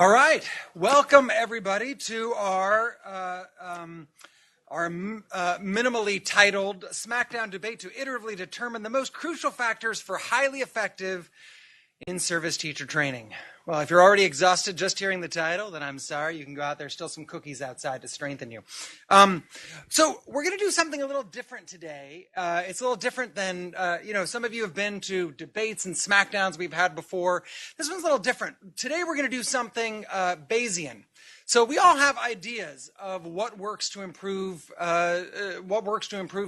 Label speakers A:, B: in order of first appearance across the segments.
A: All right, welcome everybody to our minimally titled Smackdown debate to iteratively determine the most crucial factors for highly effective in-service teacher training. Well, if you're already exhausted just hearing the title, then I'm sorry. You can go out. There's still some cookies outside to strengthen you. So we're going to do something a little different today. It's a little different than, some of you have been to debates and smackdowns we've had before. This one's a little different. Today we're going to do something Bayesian. So we all have ideas of what works to improve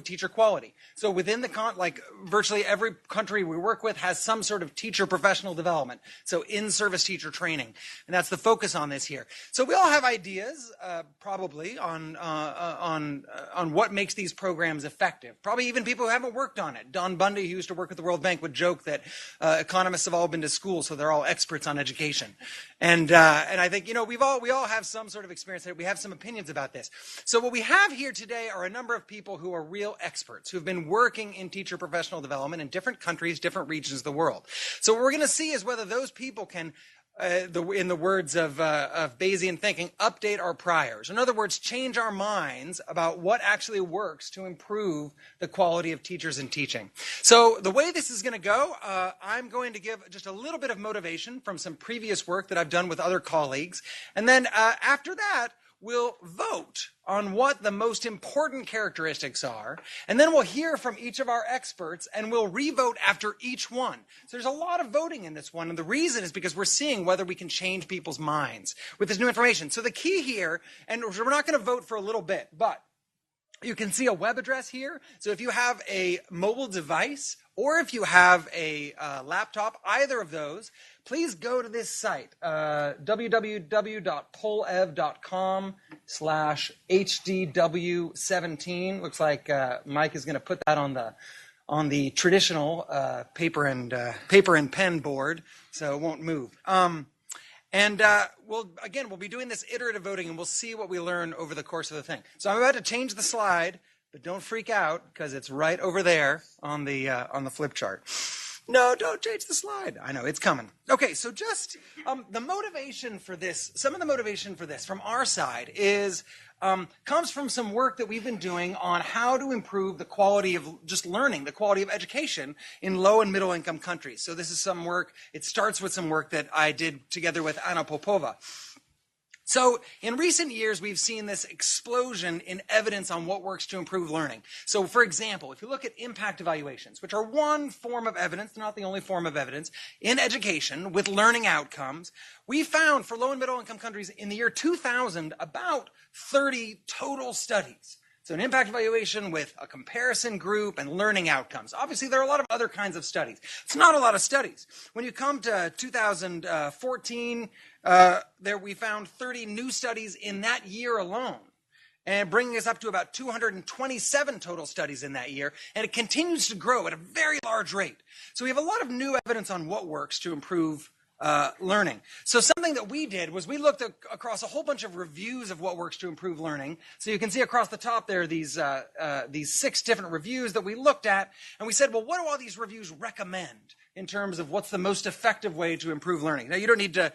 A: teacher quality. So within the virtually every country we work with has some sort of teacher professional development. So in-service teacher training, and that's the focus on this here. So we all have ideas, probably on what makes these programs effective. Probably even people who haven't worked on it. Don Bundy, who used to work at the World Bank, would joke that economists have all been to school, so they're all experts on education. And I think we all have some sort of experience that we have some opinions about this. So what we have here today are a number of people who are real experts who've been working in teacher professional development in different countries, different regions of the world. So what we're going to see is whether those people can, in the words of Bayesian thinking, update our priors. In other words, change our minds about what actually works to improve the quality of teachers and teaching. So the way this is going to go, I'm going to give just a little bit of motivation from some previous work that I've done with other colleagues. And then after that, we'll vote on what the most important characteristics are, and then we'll hear from each of our experts, and we'll re-vote after each one. So there's a lot of voting in this one, and the reason is because we're seeing whether we can change people's minds with this new information. So the key here, and we're not going to vote for a little bit, but you can see a web address here. So if you have a mobile device or if you have a laptop, either of those, please go to this site, www.polev.com/HDW17. Looks like Mike is going to put that on the traditional paper and pen board, so it won't move. We'll be doing this iterative voting, and we'll see what we learn over the course of the thing. So I'm about to change the slide, but don't freak out because it's right over there on the flip chart. No, don't change the slide. I know, it's coming. Okay, so just the motivation for this, some of the motivation for this from our side is comes from some work that we've been doing on how to improve the quality of just learning, the quality of education in low and middle income countries. So this is some work, it starts with some work that I did together with Anna Popova. So in recent years, we've seen this explosion in evidence on what works to improve learning. So for example, if you look at impact evaluations, which are one form of evidence, not the only form of evidence, in education with learning outcomes, we found for low and middle income countries in the year 2000 about 30 total studies. So an impact evaluation with a comparison group and learning outcomes. Obviously, there are a lot of other kinds of studies. It's not a lot of studies. When you come to 2014, we found 30 new studies in that year alone, and bringing us up to about 227 total studies in that year, and it continues to grow at a very large rate. So we have a lot of new evidence on what works to improve learning. So something that we did was we looked across a whole bunch of reviews of what works to improve learning. So you can see across the top there these 6 different reviews that we looked at, and we said, well, what do all these reviews recommend in terms of what's the most effective way to improve learning? Now, you don't need to,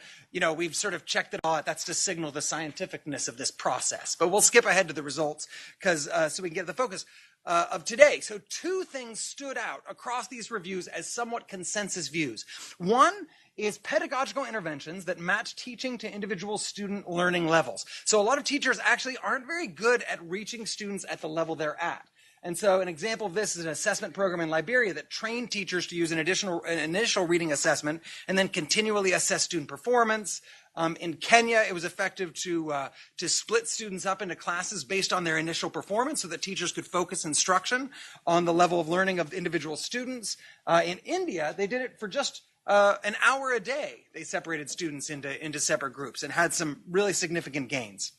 A: we've sort of checked it all out. That's to signal the scientificness of this process. But we'll skip ahead to the results so we can get the focus of today. So 2 things stood out across these reviews as somewhat consensus views. One is pedagogical interventions that match teaching to individual student learning levels. So a lot of teachers actually aren't very good at reaching students at the level they're at. And so an example of this is an assessment program in Liberia that trained teachers to use an initial reading assessment and then continually assess student performance. In Kenya, it was effective to split students up into classes based on their initial performance so that teachers could focus instruction on the level of learning of individual students. In India, they did it for just an hour a day. They separated students into separate groups and had some really significant gains.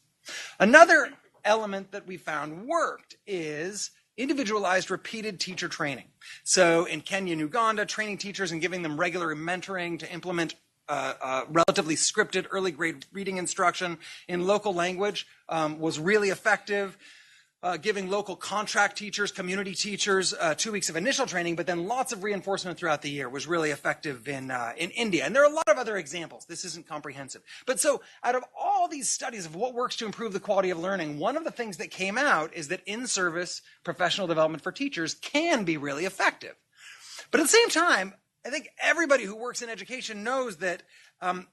A: Another element that we found worked is individualized repeated teacher training. So in Kenya and Uganda, training teachers and giving them regular mentoring to implement relatively scripted early grade reading instruction in local language was really effective. giving local contract teachers, community teachers 2 weeks of initial training, but then lots of reinforcement throughout the year was really effective in India. And there are a lot of other examples. This isn't comprehensive. But so out of all these studies of what works to improve the quality of learning, one of the things that came out is that in-service professional development for teachers can be really effective. But at the same time, I think everybody who works in education knows that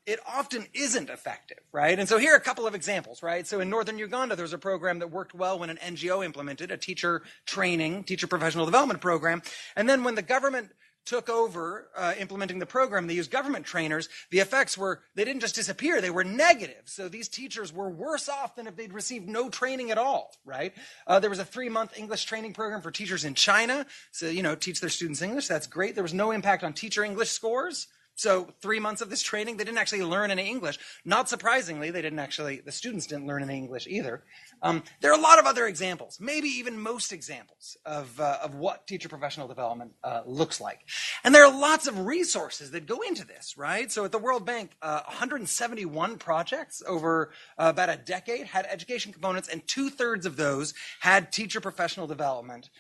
A: it often isn't effective, right? And so here are a couple of examples, right? So in northern Uganda, there's a program that worked well when an NGO implemented a teacher professional development program. And then when the government took over implementing the program, they used government trainers, the effects were, they didn't just disappear, they were negative. So these teachers were worse off than if they'd received no training at all, right? There was a 3-month English training program for teachers in China. So, teach their students English. That's great. There was no impact on teacher English scores. So 3 months of this training, they didn't actually learn any English. Not surprisingly, the students didn't learn any English either. There are a lot of other examples, maybe even most examples of what teacher professional development looks like. And there are lots of resources that go into this, right? So at the World Bank, 171 projects over about a decade had education components, and 2/3 of those had teacher professional development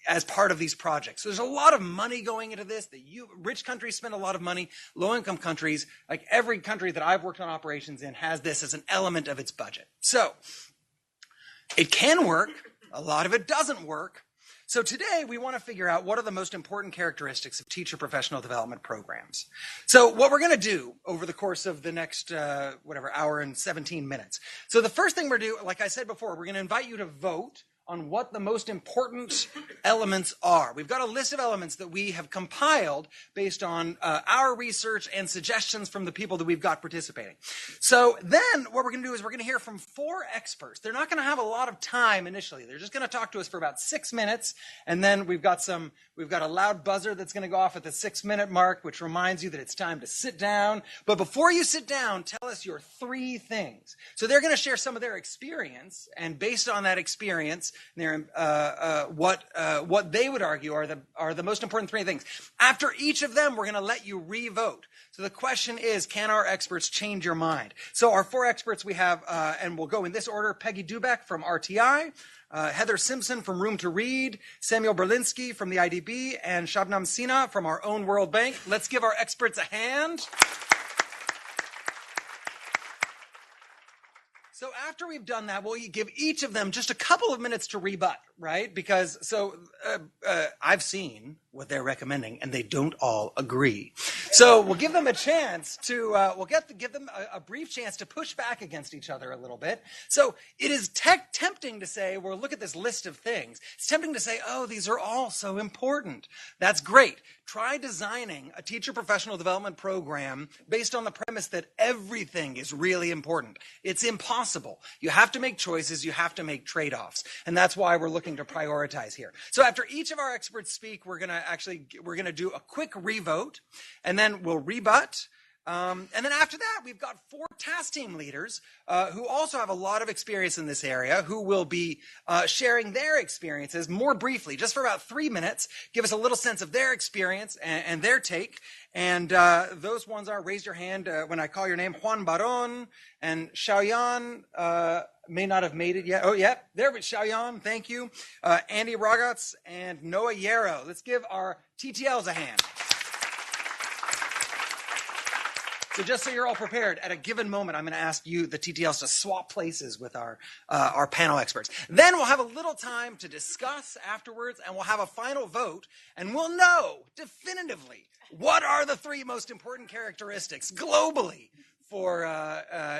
A: as part of these projects. So there's a lot of money going into this. Rich countries spend a lot of money. Low-income countries, like every country that I've worked on operations in, has this as an element of its budget. So it can work. A lot of it doesn't work. So today we want to figure out what are the most important characteristics of teacher professional development programs. So what we're going to do over the course of the next, hour and 17 minutes. So the first thing we're going to do, like I said before, we're going to invite you to vote on what the most important elements are. We've got a list of elements that we have compiled based on our research and suggestions from the people that we've got participating. So then what we're going to do is we're going to hear from 4 experts. They're not going to have a lot of time initially. They're just going to talk to us for about 6 minutes, and then we've got a loud buzzer that's going to go off at the 6-minute mark, which reminds you that it's time to sit down. But before you sit down, tell us your 3 things. So they're going to share some of their experience, and based on that experience, what they would argue are the most important 3 things. After each of them, we're going to let you re-vote. So the question is, can our experts change your mind? So our 4 experts we have, and we'll go in this order: Peggy Dubeck from RTI, Heather Simpson from Room to Read, Samuel Berlinski from the IDB, and Shabnam Sinha from our own World Bank. Let's give our experts a hand. So after we've done that, we'll give each of them just a couple of minutes to rebut, right? Because I've seen what they're recommending, and they don't all agree. So we'll give them a chance to, give them a brief chance to push back against each other a little bit. So it is tempting to say, well, look at this list of things. It's tempting to say, oh, these are all so important. That's great. Try designing a teacher professional development program based on the premise that everything is really important. It's impossible. You have to make choices. You have to make trade-offs. And that's why we're looking to prioritize here. So after each of our experts speak, we're going to do a quick revote, and then we'll rebut. And then after that, we've got 4 task team leaders who also have a lot of experience in this area, who will be sharing their experiences more briefly, just for about 3 minutes, give us a little sense of their experience and their take. And those ones are, raise your hand when I call your name, Juan Baron and Xiaoyan. May not have made it yet. Oh, yeah, there we go. Xiaoyan, thank you. Andy Ragats and Noah Yarrow. Let's give our TTLs a hand. So just so you're all prepared, at a given moment, I'm going to ask you, the TTLs, to swap places with our panel experts. Then we'll have a little time to discuss afterwards, and we'll have a final vote, and we'll know definitively what are the 3 most important characteristics globally for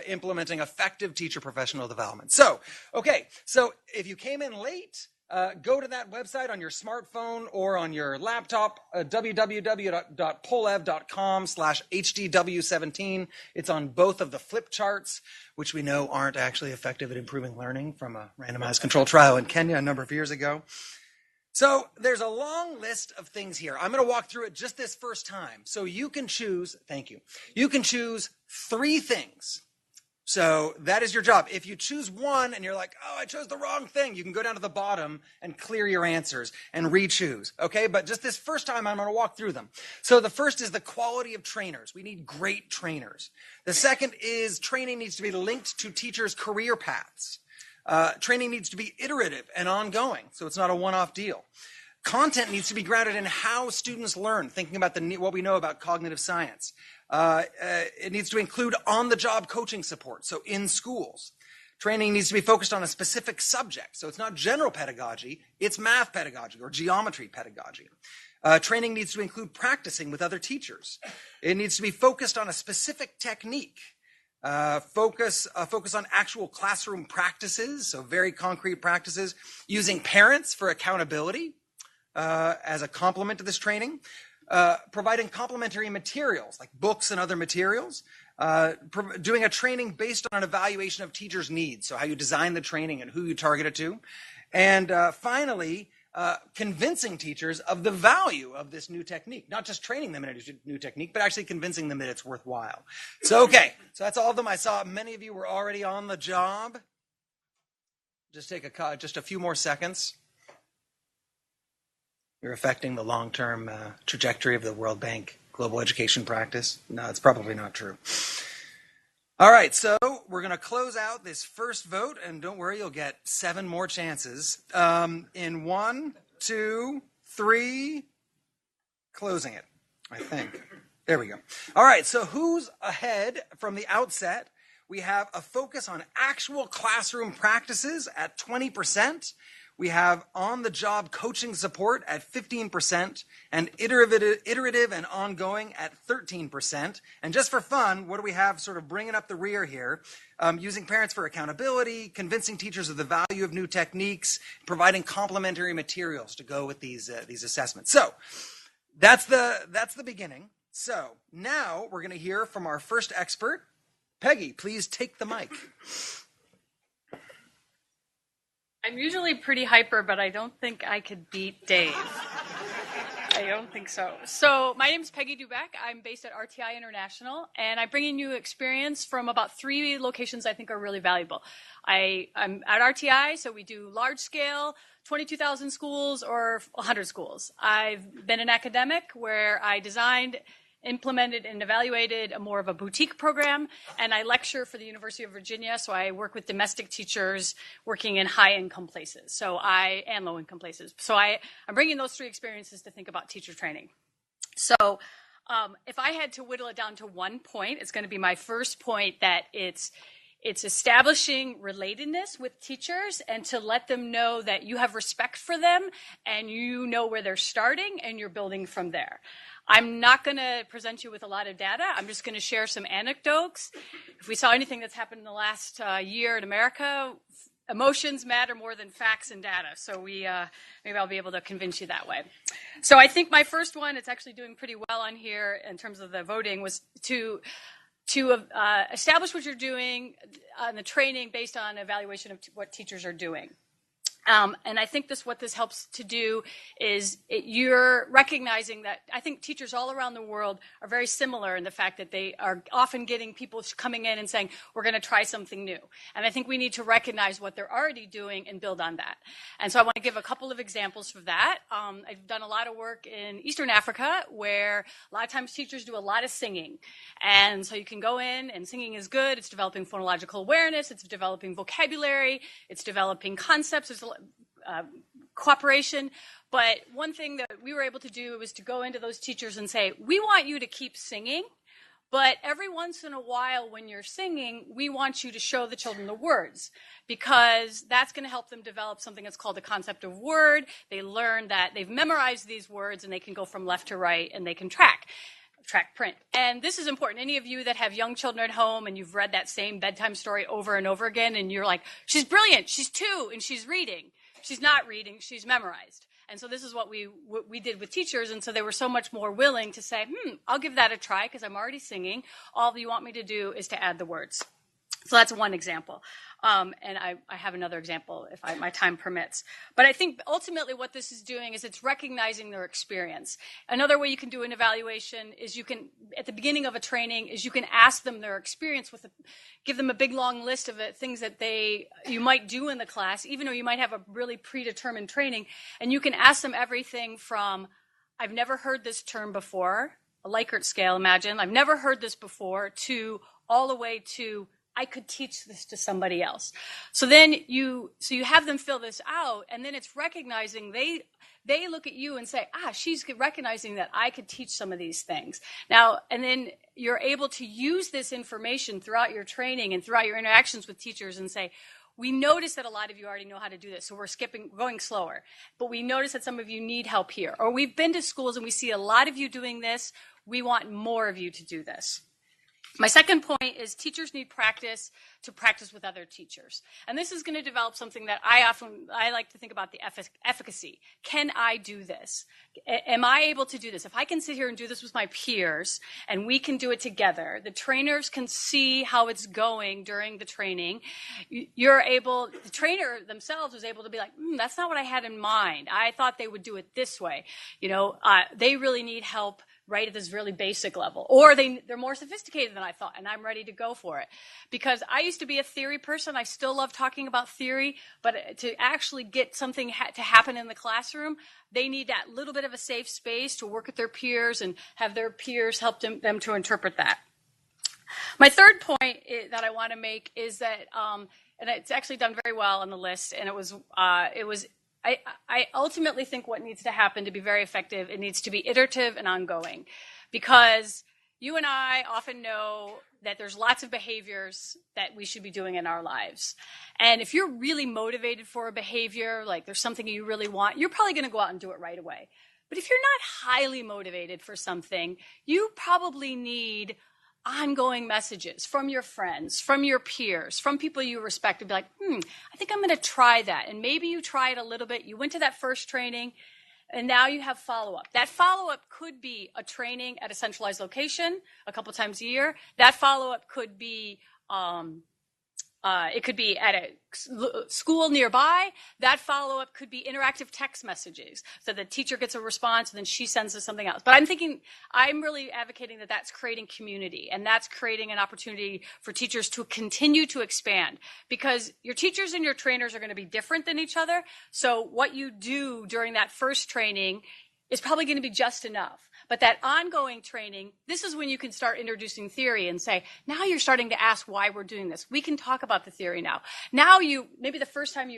A: implementing effective teacher professional development. So if you came in late, go to that website on your smartphone or on your laptop, www.polev.com/HDW17. It's on both of the flip charts, which we know aren't actually effective at improving learning, from a randomized controlled trial in Kenya a number of years ago. So there's a long list of things here. I'm going to walk through it just this first time. So you can choose, thank you, you can choose 3 things. So that is your job. If you choose one and you're like, oh, I chose the wrong thing, you can go down to the bottom and clear your answers and re-choose, okay? But just this first time, I'm going to walk through them. So the first is the quality of trainers. We need great trainers. The second is training needs to be linked to teachers' career paths. Training needs to be iterative and ongoing, so it's not a one-off deal. Content needs to be grounded in how students learn, thinking about what we know about cognitive science. It needs to include on-the-job coaching support, so in schools. Training needs to be focused on a specific subject, so it's not general pedagogy, it's math pedagogy or geometry pedagogy. Training needs to include practicing with other teachers. It needs to be focused on a specific technique. Focus on actual classroom practices, so very concrete practices. Using parents for accountability as a complement to this training. Providing complementary materials like books and other materials. Doing a training based on an evaluation of teachers' needs, so how you design the training and who you target it to. And finally, convincing teachers of the value of this new technique, not just training them in a new technique, but actually convincing them that it's worthwhile. So, okay, so that's all of them. I saw many of you were already on the job. Just take just a few more seconds. You're affecting the long-term trajectory of the World Bank global education practice. No, it's probably not true. All right, so we're going to close out this first vote, and don't worry, you'll get 7 more chances. In 1, 2, 3, closing it, I think. There we go. All right, so who's ahead from the outset? We have a focus on actual classroom practices at 20%. We have on-the-job coaching support at 15% and iterative and ongoing at 13%. And just for fun, what do we have sort of bringing up the rear here? Using parents for accountability, convincing teachers of the value of new techniques, providing complementary materials to go with these assessments. So that's the beginning. So now we're going to hear from our first expert. Peggy, please take the mic.
B: I'm usually pretty hyper, but I don't think I could beat Dave. I don't think so. So my name is Peggy Dubeck. I'm based at RTI International, and I'm bringing you experience from about 3 locations I think are really valuable. I'm at RTI, so we do large scale, 22,000 schools or 100 schools. I've been an academic where I designed, implemented and evaluated more of a boutique program, and I lecture for the University of Virginia, so I work with domestic teachers working in high-income places, and low-income places. So I'm bringing those 3 experiences to think about teacher training. So if I had to whittle it down to 1 point, it's going to be my first point, that it's establishing relatedness with teachers and to let them know that you have respect for them and you know where they're starting and you're building from there. I'm not going to present you with a lot of data. I'm just going to share some anecdotes. If we saw anything that's happened in the last year in America, emotions matter more than facts and data. So maybe I'll be able to convince you that way. So I think my first one, it's actually doing pretty well on here in terms of the voting, was to establish what you're doing on the training based on evaluation of what teachers are doing. And I think what this helps to do is you're recognizing that I think teachers all around the world are very similar in the fact that they are often getting people coming in and saying, we're going to try something new. And I think we need to recognize what they're already doing and build on that. And so I want to give a couple of examples for that. I've done a lot of work in Eastern Africa where a lot of times teachers do a lot of singing. And so you can go in and singing is good. It's developing phonological awareness. It's developing vocabulary. It's developing concepts. There's cooperation. But one thing that we were able to do was to go into those teachers and say, we want you to keep singing, but every once in a while when you're singing, we want you to show the children the words, because that's going to help them develop something that's called the concept of word. They learn that they've memorized these words and they can go from left to right and they can track print. And this is important. Any of you that have young children at home and you've read that same bedtime story over and over again and you're like, she's brilliant, she's 2 and she's reading. She's not reading, she's memorized. And so this is what we did with teachers, and so they were so much more willing to say, I'll give that a try because I'm already singing. All you want me to do is to add the words. So that's one example. And I have another example if my time permits. But I think ultimately what this is doing is it's recognizing their experience. Another way you can do an evaluation is you can, at the beginning of a training, is you can ask them their experience give them a big long list of things that you might do in the class, even though you might have a really predetermined training. And you can ask them everything from, I've never heard this term before, a Likert scale, imagine, I've never heard this before, to all the way to, I could teach this to somebody else. So then you have them fill this out, and then it's recognizing they look at you and say, she's recognizing that I could teach some of these things. Now, and then you're able to use this information throughout your training and throughout your interactions with teachers and say, we notice that a lot of you already know how to do this, so we're going slower. But we notice that some of you need help here. Or we've been to schools and we see a lot of you doing this. We want more of you to do this. My second point is teachers need practice to practice with other teachers. And this is going to develop something that I like to think about, the efficacy. Can I do this? Am I able to do this? If I can sit here and do this with my peers and we can do it together, the trainers can see how it's going during the training. The trainer themselves is able to be like, that's not what I had in mind. I thought they would do it this way. They really need help right at this really basic level, or they're more sophisticated than I thought, and I'm ready to go for it. Because I used to be a theory person. I still love talking about theory, but to actually get something to happen in the classroom, they need that little bit of a safe space to work with their peers and have their peers help them to interpret that. My third point that I want to make is that, and it's actually done very well on the list, and I ultimately think what needs to happen to be very effective, it needs to be iterative and ongoing, because you and I often know that there's lots of behaviors that we should be doing in our lives. And if you're really motivated for a behavior, like there's something you really want, you're probably going to go out and do it right away. But if you're not highly motivated for something, you probably need ongoing messages from your friends, from your peers, from people you respect, to be like, I think I'm going to try that. And maybe you try it a little bit. You went to that first training, and now you have follow-up. That follow-up could be a training at a centralized location a couple times a year. That follow-up could be it could be at a school nearby. That follow-up could be interactive text messages. So the teacher gets a response and then she sends us something else. But I'm really advocating that that's creating community, and that's creating an opportunity for teachers to continue to expand, because your teachers and your trainers are going to be different than each other. So what you do during that first training is probably going to be just enough. But that ongoing training, this is when you can start introducing theory and say, now you're starting to ask why we're doing this. We can talk about the theory now. Now maybe the first time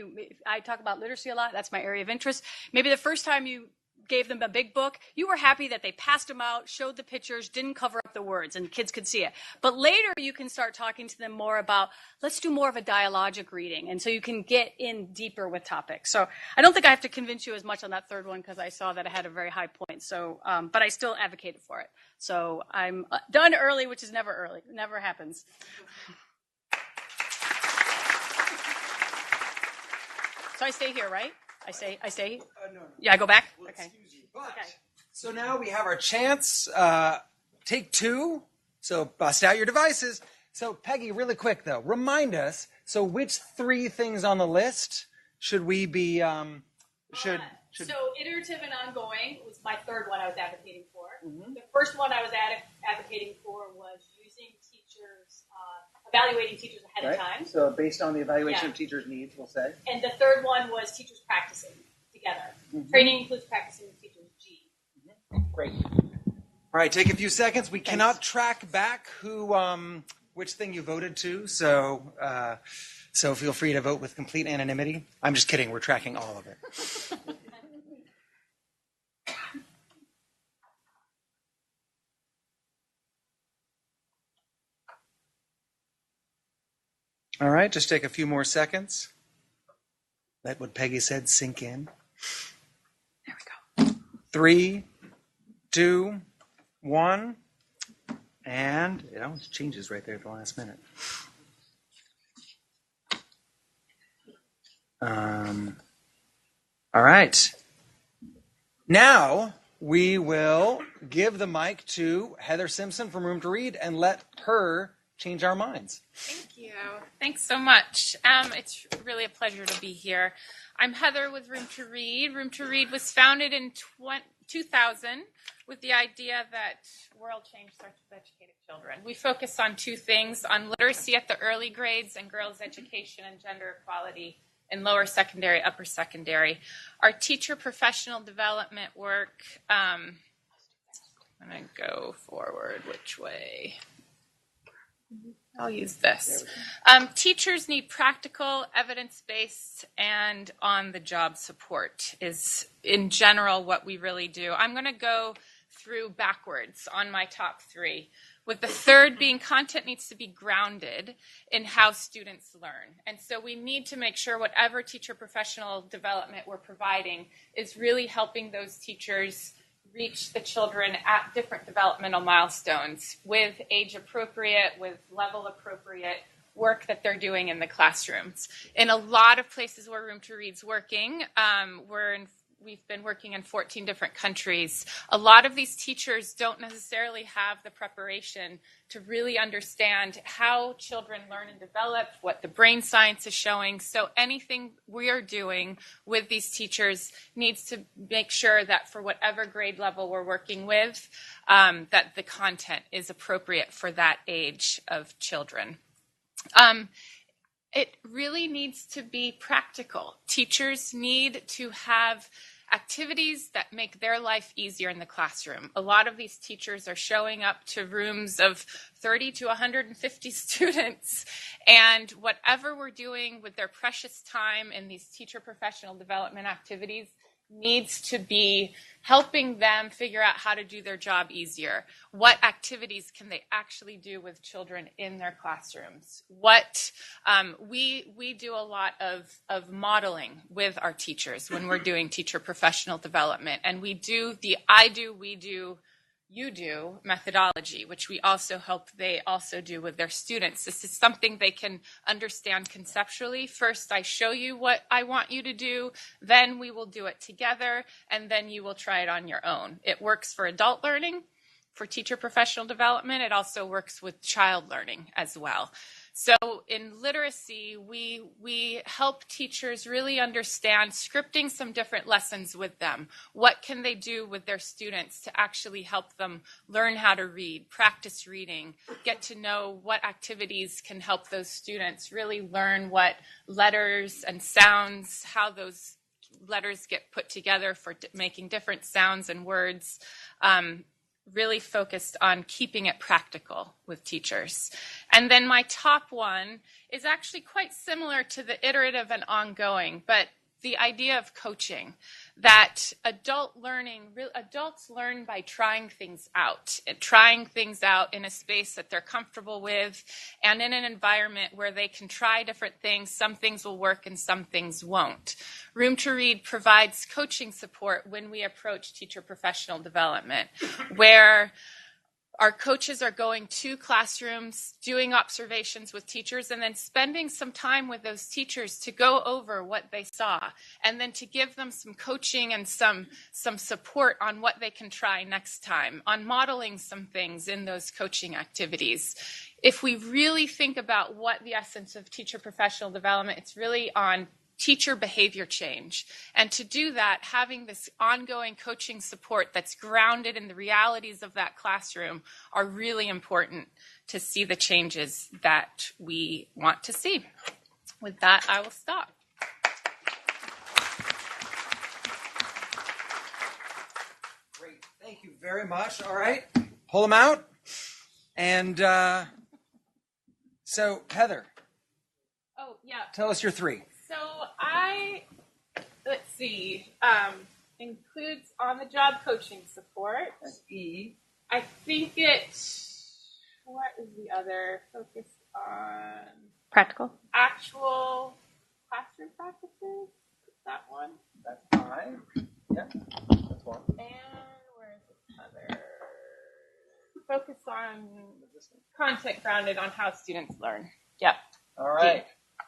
B: I talk about literacy a lot, that's my area of interest. Maybe the first time you gave them a big book, you were happy that they passed them out, showed the pictures, didn't cover up the words, and kids could see it. But later you can start talking to them more about, let's do more of a dialogic reading. And so you can get in deeper with topics. So I don't think I have to convince you as much on that third one, because I saw that it had a very high point. So, but I still advocated for it. So I'm done early, which is never early. It never happens. So I stay here, right? I stay.
A: No.
B: Yeah, I go back.
A: Well,
B: okay.
A: Excuse you. But,
B: Okay.
A: So now we have our chance. Take two. So bust out your devices. So Peggy, really quick though, remind us. So which three things on the list should we be? Should
B: So iterative and ongoing was my third one I was advocating for.
A: Mhm.
B: The first one I was advocating for was using teachers, evaluating teachers ahead of time.
A: So based on the evaluation
B: Yeah.
A: of teachers' needs, we'll say.
B: And the third one was teachers practicing together.
A: Mhm.
B: Training includes practicing with teachers, G.
A: Great. All right, take a few seconds. We cannot track back which thing you voted to, so feel free to vote with complete anonymity. I'm just kidding. We're tracking all of it. All right, just take a few more seconds. Let what Peggy said sink in. There we go. 3, 2, 1. And it always changes right there at the last minute. All right. Now we will give the mic to Heather Simpson from Room to Read and let her change our minds.
C: Thank you. Thanks so much. It's really a pleasure to be here. I'm Heather with Room to Read. Room to Read was founded in 2000 with the idea that world change starts with educated children. We focus on two things, on literacy at the early grades and girls' education and gender equality in lower secondary, upper secondary. Our teacher professional development work, I'm going to go forward, which way? I'll use this. Teachers need practical, evidence-based, and on-the-job support is, in general, what we really do. I'm going to go through backwards on my top three, with the third being content needs to be grounded in how students learn. And so we need to make sure whatever teacher professional development we're providing is really helping those teachers reach the children at different developmental milestones with age appropriate, with level appropriate work that they're doing in the classrooms. In a lot of places where Room to Read's working, we've been working in 14 different countries. A lot of these teachers don't necessarily have the preparation to really understand how children learn and develop, what the brain science is showing. So anything we are doing with these teachers needs to make sure that for whatever grade level we're working with, that the content is appropriate for that age of children. It really needs to be practical. Teachers need to have activities that make their life easier in the classroom. A lot of these teachers are showing up to rooms of 30 to 150 students, and whatever we're doing with their precious time in these teacher professional development activities needs to be helping them figure out how to do their job easier. What activities can they actually do with children in their classrooms? What we do a lot of modeling with our teachers when we're doing teacher professional development, and we do the I do, we do, you do methodology, which we also hope they also do with their students. This is something they can understand conceptually. First, I show you what I want you to do, then we will do it together, and then you will try it on your own. It works for adult learning, for teacher professional development. It also works with child learning as well. So in literacy, we help teachers really understand scripting some different lessons with them. What can they do with their students to actually help them learn how to read, practice reading, get to know what activities can help those students really learn what letters and sounds, how those letters get put together for making different sounds and words. Really focused on keeping it practical with teachers. And then my top one is actually quite similar to the iterative and ongoing, but the idea of coaching, that adults learn by trying things out in a space that they're comfortable with and in an environment where they can try different things. Some things will work and some things won't. Room to Read provides coaching support when we approach teacher professional development, where our coaches are going to classrooms, doing observations with teachers, and then spending some time with those teachers to go over what they saw, and then to give them some coaching and some support on what they can try next time, on modeling some things in those coaching activities. If we really think about what the essence of teacher professional development, it's really on teacher behavior change. And to do that, having this ongoing coaching support that's grounded in the realities of that classroom are really important to see the changes that we want to see. With that, I will stop.
A: Great. Thank you very much. All right. Pull them out. And so, Heather.
C: Oh, yeah.
A: Tell us your three.
C: So let's see, includes on-the-job coaching support.
A: That's E.
C: I think what is the other? Focused on
B: Practical.
C: actual classroom practices. Is that one?
A: That's I. Yeah, that's one.
C: And where is the other? Focus on content grounded on how students learn. Yep.
A: All right.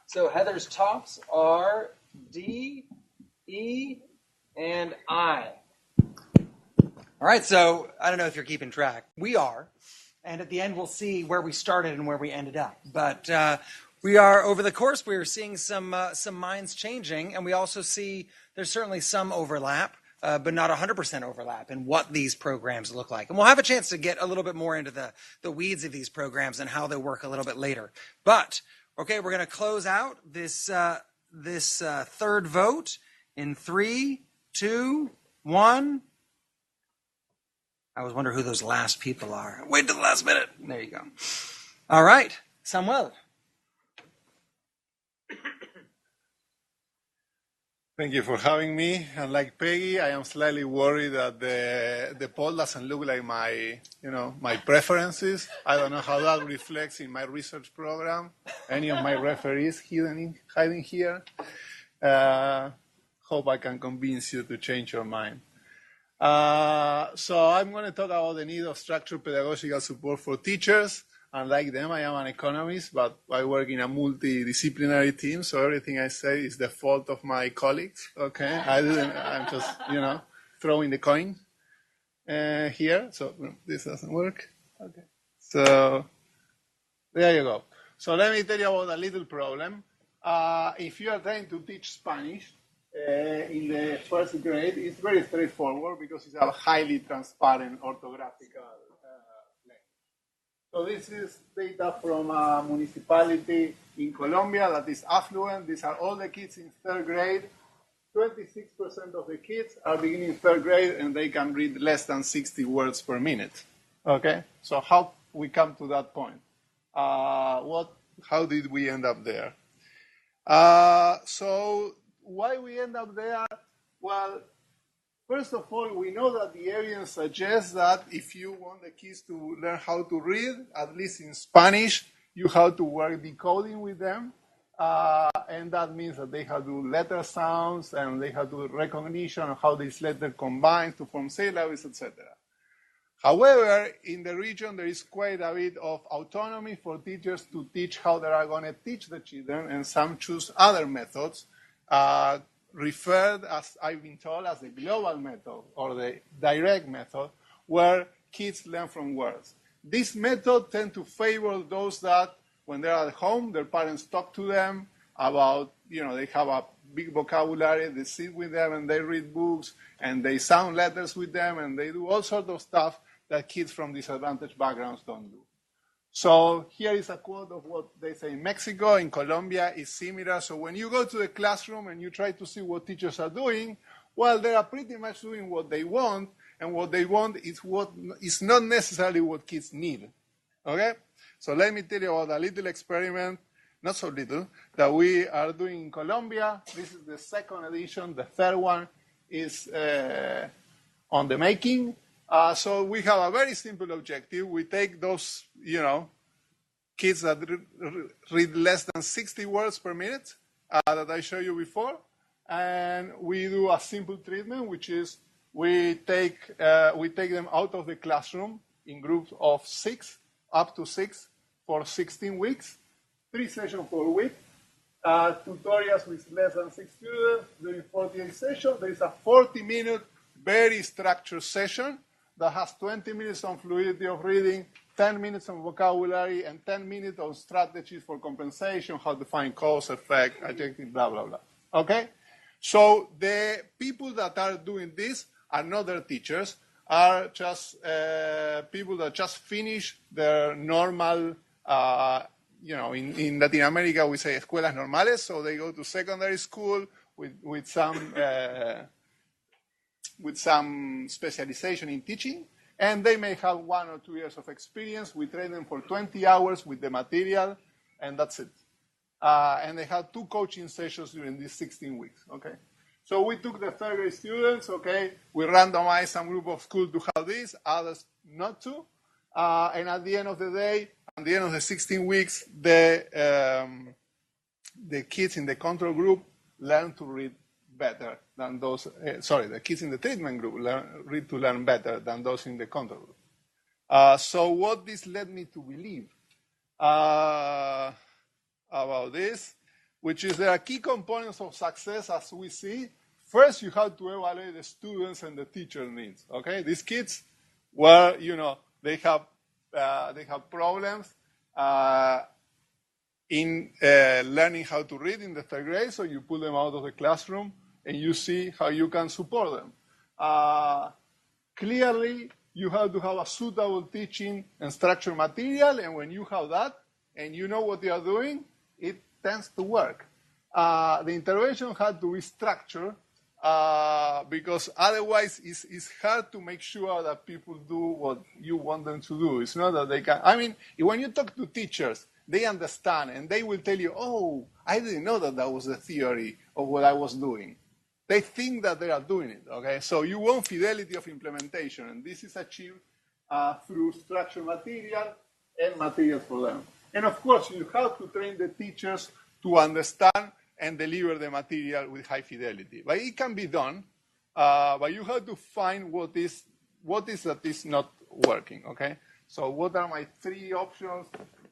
A: So Heather's tops are D, E, and I. All right, so I don't know if you're keeping track. We are. And at the end, we'll see where we started and where we ended up. But we are, over the course, we are seeing some minds changing. And we also see there's certainly some overlap, but not 100% overlap in what these programs look like. And we'll have a chance to get a little bit more into the weeds of these programs and how they work a little bit later. But okay, we're going to close out this third vote in 3, 2, 1. I always wonder who those last people are. Wait till the last minute. There you go. All right. Samuel.
D: Thank you for having me. And like Peggy, I am slightly worried that the poll doesn't look like my preferences. I don't know how that reflects in my research program. Any of my referees hiding here. Hope I can convince you to change your mind. So I'm going to talk about the need of structured pedagogical support for teachers. Unlike them, I am an economist, but I work in a multidisciplinary team, so everything I say is the fault of my colleagues, okay? I'm just, throwing the coin here, so this doesn't work. Okay. So there you go. So let me tell you about a little problem. If you are trying to teach Spanish in the first grade, it's very straightforward because it's a highly transparent orthographical So this is data from a municipality in Colombia that is affluent. These are all the kids in third grade. 26% of the kids are beginning third grade and they can read less than 60 words per minute. Okay, so how we come to that point? How did we end up there? So why we end up there? Well, first of all, we know that the evidence suggests that if you want the kids to learn how to read, at least in Spanish, you have to work decoding with them. And that means that they have to do letter sounds and they have to do recognition of how this letter combines to form syllables, etc. However, in the region, there is quite a bit of autonomy for teachers to teach how they are going to teach the children, and some choose other methods, referred, as I've been told, as the global method or the direct method, where kids learn from words. This method tends to favor those that, when they're at home, their parents talk to them about, they have a big vocabulary, they sit with them and they read books, and they sound letters with them, and they do all sorts of stuff that kids from disadvantaged backgrounds don't do. So here is a quote of what they say in Mexico. In Colombia, is similar. So when you go to the classroom and you try to see what teachers are doing, well, they are pretty much doing what they want, and what they want is not necessarily what kids need. Okay? So let me tell you about a little experiment, not so little, that we are doing in Colombia. This is the second edition. The third one is on the making. So we have a very simple objective. We take those, kids that read less than 60 words per minute that I showed you before, and we do a simple treatment, which is we take them out of the classroom in groups of 6, up to 6, for 16 weeks, 3 sessions per week, tutorials with less than 6 students during 48 sessions. There is a 40-minute, very structured session that has 20 minutes on fluidity of reading, 10 minutes on vocabulary, and 10 minutes on strategies for compensation, how to find cause, effect, adjective, blah, blah, blah. Okay? So the people that are doing this are not their teachers, are just people that just finish their normal, in Latin America we say escuelas normales, so they go to secondary school with some specialization in teaching, and they may have 1 or 2 years of experience. We train them for 20 hours with the material, and that's it. And they have 2 coaching sessions during these 16 weeks, okay? So we took the third grade students, okay? We randomized some group of schools to have this, others not to. And at the end of the day, at the end of the 16 weeks, the kids in the control group learn to read better than those, the kids in the treatment group learn better than those in the control group. So what this led me to believe about this, which is there are key components of success as we see. First, you have to evaluate the students and the teacher needs, okay? These kids were, they have problems in learning how to read in the third grade, so you pull them out of the classroom and you see how you can support them. Clearly, you have to have a suitable teaching and structure material, and when you have that, and you know what you are doing, it tends to work. The intervention had to be structured, because otherwise it's hard to make sure that people do what you want them to do. It's not that they can, when you talk to teachers they understand, and they will tell you, oh, I didn't know that that was the theory of what I was doing. They think that they are doing it, okay? So you want fidelity of implementation, and this is achieved through structured material and materials for them. And of course, you have to train the teachers to understand and deliver the material with high fidelity. But it can be done, but you have to find what is that is not working, okay? So what are my 3 options?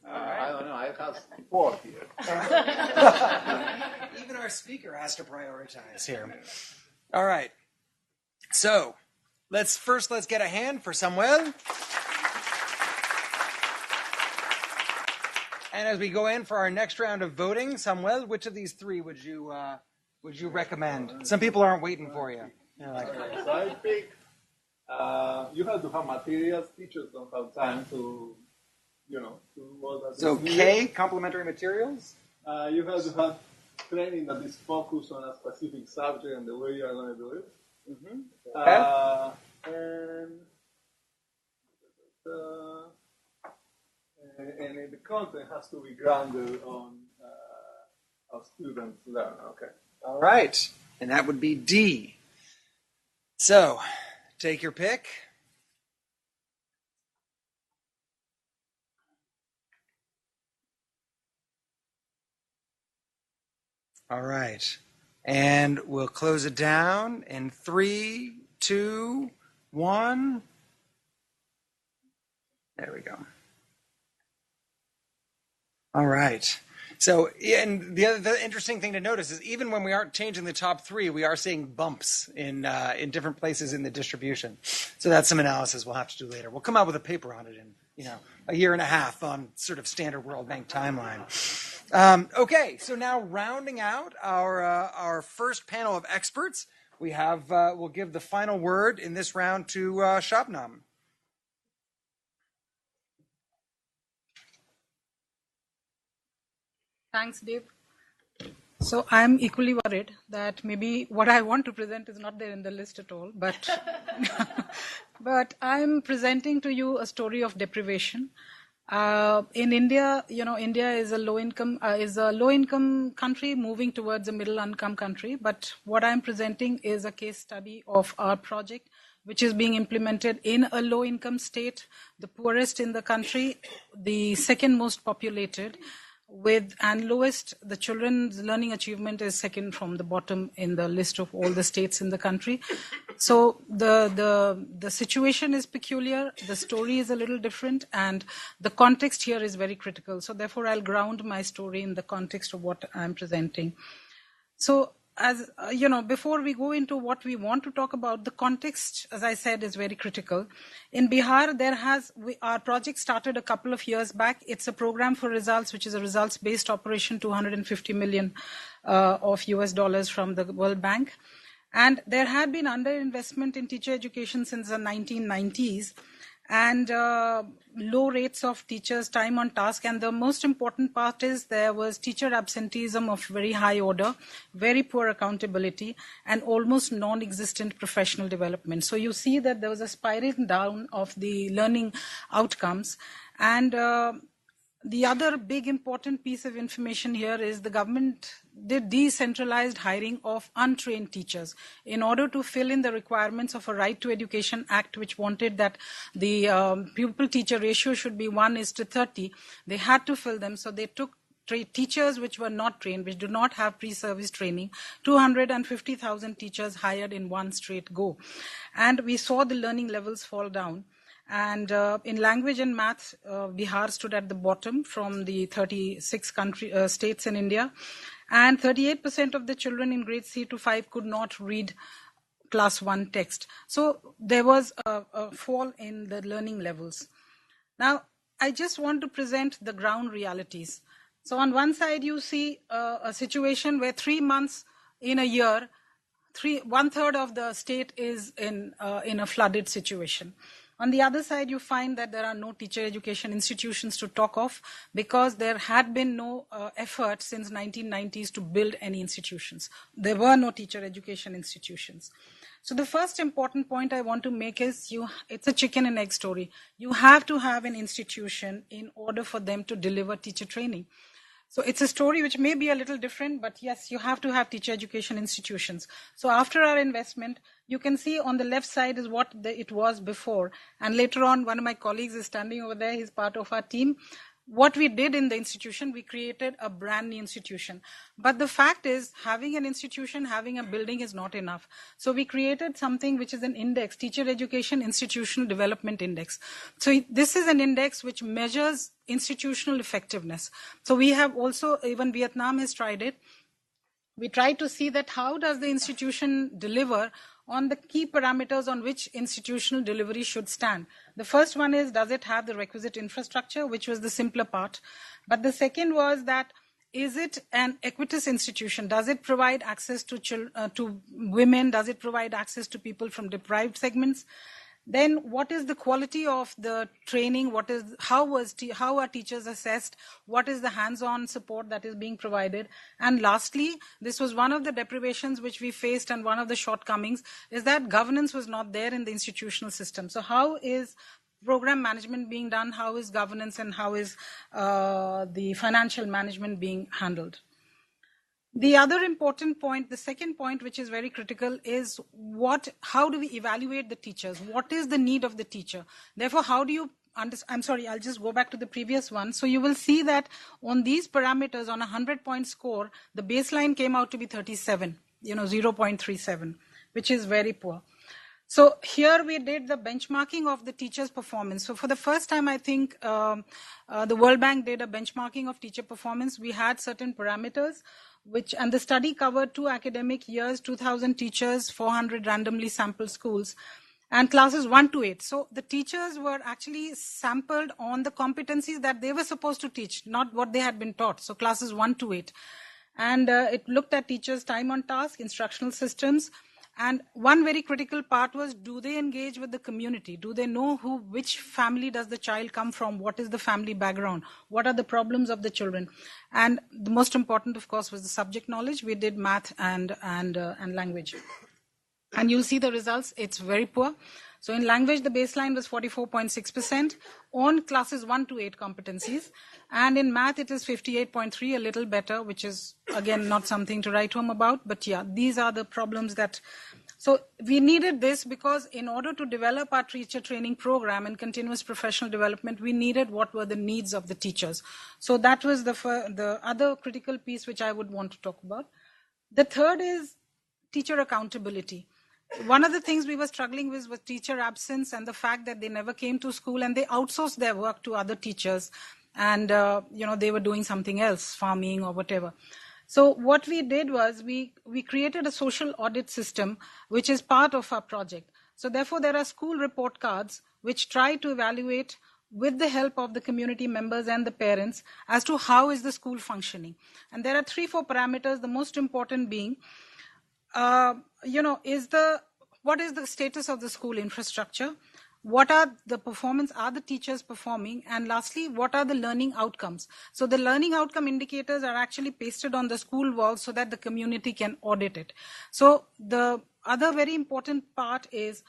D: I don't know, I have 4 here.
A: Even our speaker has to prioritize here. All right. So let's get a hand for Samuel. And as we go in for our next round of voting, Samuel, which of these 3 would you recommend? Some people aren't waiting for you.
D: So I pick. You have to have materials. Teachers don't have time to, do all that.
A: So K, complementary materials.
D: You have to have training that is focused on a specific subject and the way you are going to do it.
A: Mm-hmm.
D: And the content has to be grounded on how students learn. Okay.
A: All right. And that would be D. So take your pick. All right. And we'll close it down in 3, 2, 1. There we go. All right. So, and the interesting thing to notice is even when we aren't changing the top 3, we are seeing bumps in different places in the distribution. So that's some analysis we'll have to do later. We'll come out with a paper on it in, a year and a half on sort of standard World Bank timeline. Okay, so now rounding out our first panel of experts, we have we'll give the final word in this round to Shabnam.
E: Thanks, Dave. So I'm equally worried that maybe what I want to present is not there in the list at all, but but I'm presenting to you a story of deprivation. In India, India is a low-income country moving towards a middle-income country. But what I'm presenting is a case study of our project, which is being implemented in a low-income state, the poorest in the country, the second most populated. The children's learning achievement is second from the bottom in the list of all the states in the country. So the situation is peculiar, the story is a little different, and the context here is very critical. So therefore, I'll ground my story in the context of what I'm presenting. So as before we go into what we want to talk about, the context, as I said, is very critical. In Bihar, our project started a couple of years back. It's a program for results, which is a results-based operation, $250 million of US dollars from the World Bank. And there had been underinvestment in teacher education since the 1990s. And low rates of teachers' time on task. And the most important part is there was teacher absenteeism of very high order, very poor accountability, and almost non-existent professional development. So you see that there was a spiraling down of the learning outcomes. And the other big important piece of information here is the government did decentralized hiring of untrained teachers in order to fill in the requirements of a Right to Education Act, which wanted that the pupil-teacher ratio should be 1:30. They had to fill them, so they took teachers which were not trained, which do not have pre-service training, 250,000 teachers hired in one straight go. And we saw the learning levels fall down. And in language and math, Bihar stood at the bottom from the 36 states in India. And 38% of the children in grades 3 to 5 could not read class 1 text. So there was a fall in the learning levels. Now, I just want to present the ground realities. So on one side, you see a situation where 3 months in a year, 1/3 of the state is in a flooded situation. On the other side, you find that there are no teacher education institutions to talk of because there had been no effort since 1990s to build any institutions. There were no teacher education institutions. So the first important point I want to make is it's a chicken and egg story. You have to have an institution in order for them to deliver teacher training. So it's a story which may be a little different, but yes, you have to have teacher education institutions. So after our investment, you can see on the left side is what it was before. And later on, one of my colleagues is standing over there. He's part of our team. What we did in the institution, we created a brand new institution. But the fact is, having an institution, having a building is not enough. So we created something which is an index, Teacher Education Institutional Development Index. So this is an index which measures institutional effectiveness. So we have also, even Vietnam has tried it. We try to see that how does the institution deliver on the key parameters on which institutional delivery should stand. The first one is, does it have the requisite infrastructure, which was the simpler part. But the second was that, is it an equitous institution? Does it provide access to women? Does it provide access to people from deprived segments? Then what is the quality of the training? How are teachers assessed? What is the hands-on support that is being provided? And lastly, this was one of the deprivations which we faced, and one of the shortcomings is that governance was not there in the institutional system. So how is program management being done? How is governance, and how is the financial management being handled? The other important point, the second point, which is very critical, is how do we evaluate the teachers? What is the need of the teacher? Therefore, how do you I'm sorry, I'll just go back to the previous one. So you will see that on these parameters, on a 100-point score, the baseline came out to be 37, 0.37, which is very poor. So here we did the benchmarking of the teacher's performance. So for the first time, I think the World Bank did a benchmarking of teacher performance. We had certain parameters, and the study covered 2 academic years, 2,000 teachers, 400 randomly sampled schools, and classes 1 to 8. So the teachers were actually sampled on the competencies that they were supposed to teach, not what they had been taught. So classes 1 to 8. And it looked at teachers' time on task, instructional systems. And one very critical part was, do they engage with the community? Do they know which family does the child come from? What is the family background? What are the problems of the children? And the most important, of course, was the subject knowledge. We did math and language. And you'll see the results. It's very poor. So in language, the baseline was 44.6% on classes 1 to 8 competencies. And in math, it is 58.3, a little better, which is, again, not something to write home about. But yeah, these are the problems that... So we needed this because in order to develop our teacher training program and continuous professional development, we needed what were the needs of the teachers. So that was the other critical piece which I would want to talk about. The third is teacher accountability. One of the things we were struggling with was teacher absence and the fact that they never came to school and they outsourced their work to other teachers, and they were doing something else, farming or whatever. So what we did was we created a social audit system, which is part of our project. So therefore, there are school report cards which try to evaluate with the help of the community members and the parents as to how is the school functioning. And there are 3-4 parameters, the most important being, what is the status of the school infrastructure? What are the performance? Are the teachers performing? And lastly, what are the learning outcomes? So the learning outcome indicators are actually pasted on the school walls so that the community can audit it. So the other very important part is,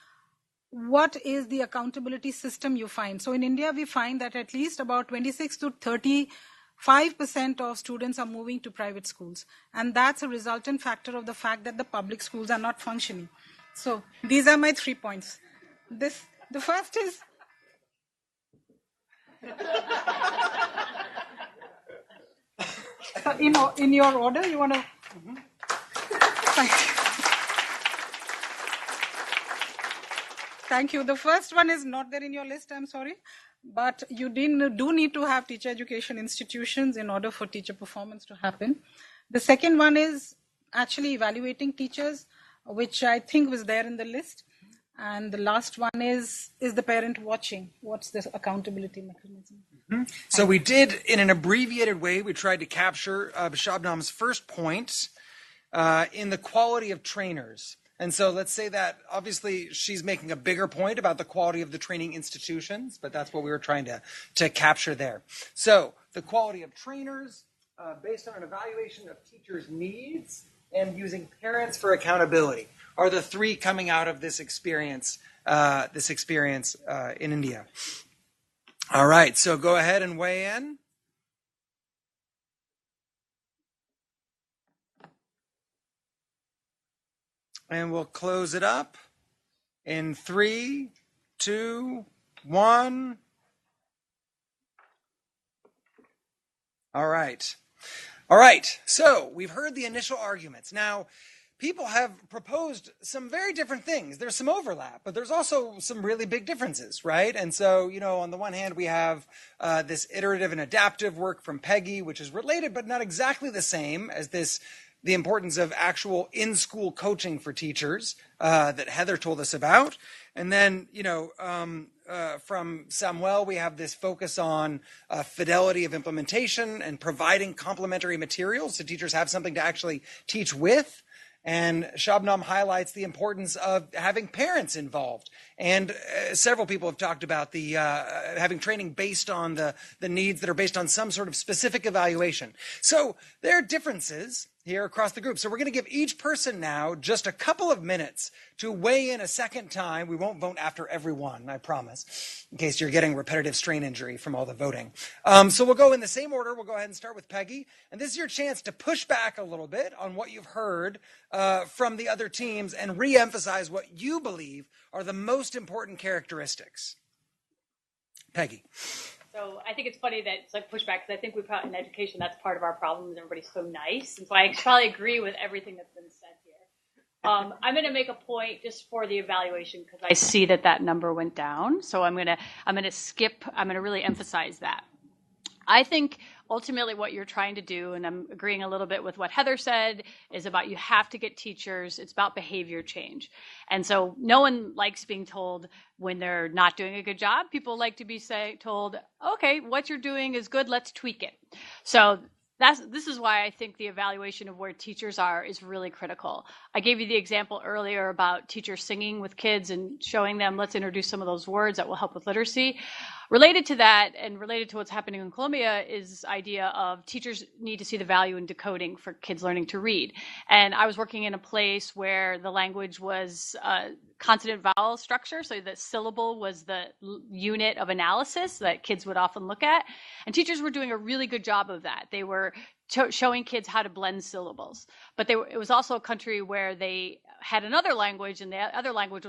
E: what is the accountability system you find? So in India, we find that at least about 26 to 35% of students are moving to private schools. And that's a resultant factor of the fact that the public schools are not functioning. So these are my 3 points. The first is... in your order, you want to... Thank you. Thank you. The first one is not there in your list, I'm sorry. But you do need to have teacher education institutions in order for teacher performance to happen. The second one is actually evaluating teachers, which I think was there in the list. And the last one is the parent watching? What's the accountability mechanism?
A: Mm-hmm. So we did, in an abbreviated way, we tried to capture Shabnam's first point in the quality of trainers. And so let's say that obviously she's making a bigger point about the quality of the training institutions, but that's what we were trying to capture there. So the quality of trainers based on an evaluation of teachers' needs and using parents for accountability are the three coming out of this experience in India. All right, so go ahead and weigh in. And we'll close it up in 3, 2, 1. All right. All right. So we've heard the initial arguments. Now, people have proposed some very different things. There's some overlap, but there's also some really big differences, right? And so, on the one hand, we have this iterative and adaptive work from Peggy, which is related but not exactly the same as the importance of actual in-school coaching for teachers that Heather told us about. And then, from Samuel, we have this focus on fidelity of implementation and providing complementary materials so teachers have something to actually teach with. And Shabnam highlights the importance of having parents involved. And several people have talked about the having training based on the needs that are based on some sort of specific evaluation. So there are differences here across the group. So we're going to give each person now just a couple of minutes to weigh in a second time. We won't vote after every one, I promise, in case you're getting repetitive strain injury from all the voting. So we'll go in the same order. We'll go ahead and start with Peggy. And this is your chance to push back a little bit on what you've heard from the other teams and re-emphasize what you believe are the most important characteristics. Peggy.
B: So I think it's funny that it's like pushback, because I think we probably in education, that's part of our problem, is everybody's so nice. And so I probably agree with everything that's been said here. I'm going to make a point just for the evaluation, because I see that number went down. So I'm going to really emphasize that. I think ultimately what you're trying to do, and I'm agreeing a little bit with what Heather said, is about you have to get teachers. It's about behavior change. And so no one likes being told when they're not doing a good job. People like to be told, okay, what you're doing is good, let's tweak it. So this is why I think the evaluation of where teachers are is really critical. I gave you the example earlier about teachers singing with kids and showing them, let's introduce some of those words that will help with literacy. Related to that, and related to what's happening in Colombia, is this idea of teachers need to see the value in decoding for kids learning to read. And I was working in a place where the language was consonant vowel structure, so the syllable was the unit of analysis that kids would often look at. And teachers were doing a really good job of that. They were showing kids how to blend syllables. But it was also a country where they had another language, and the other language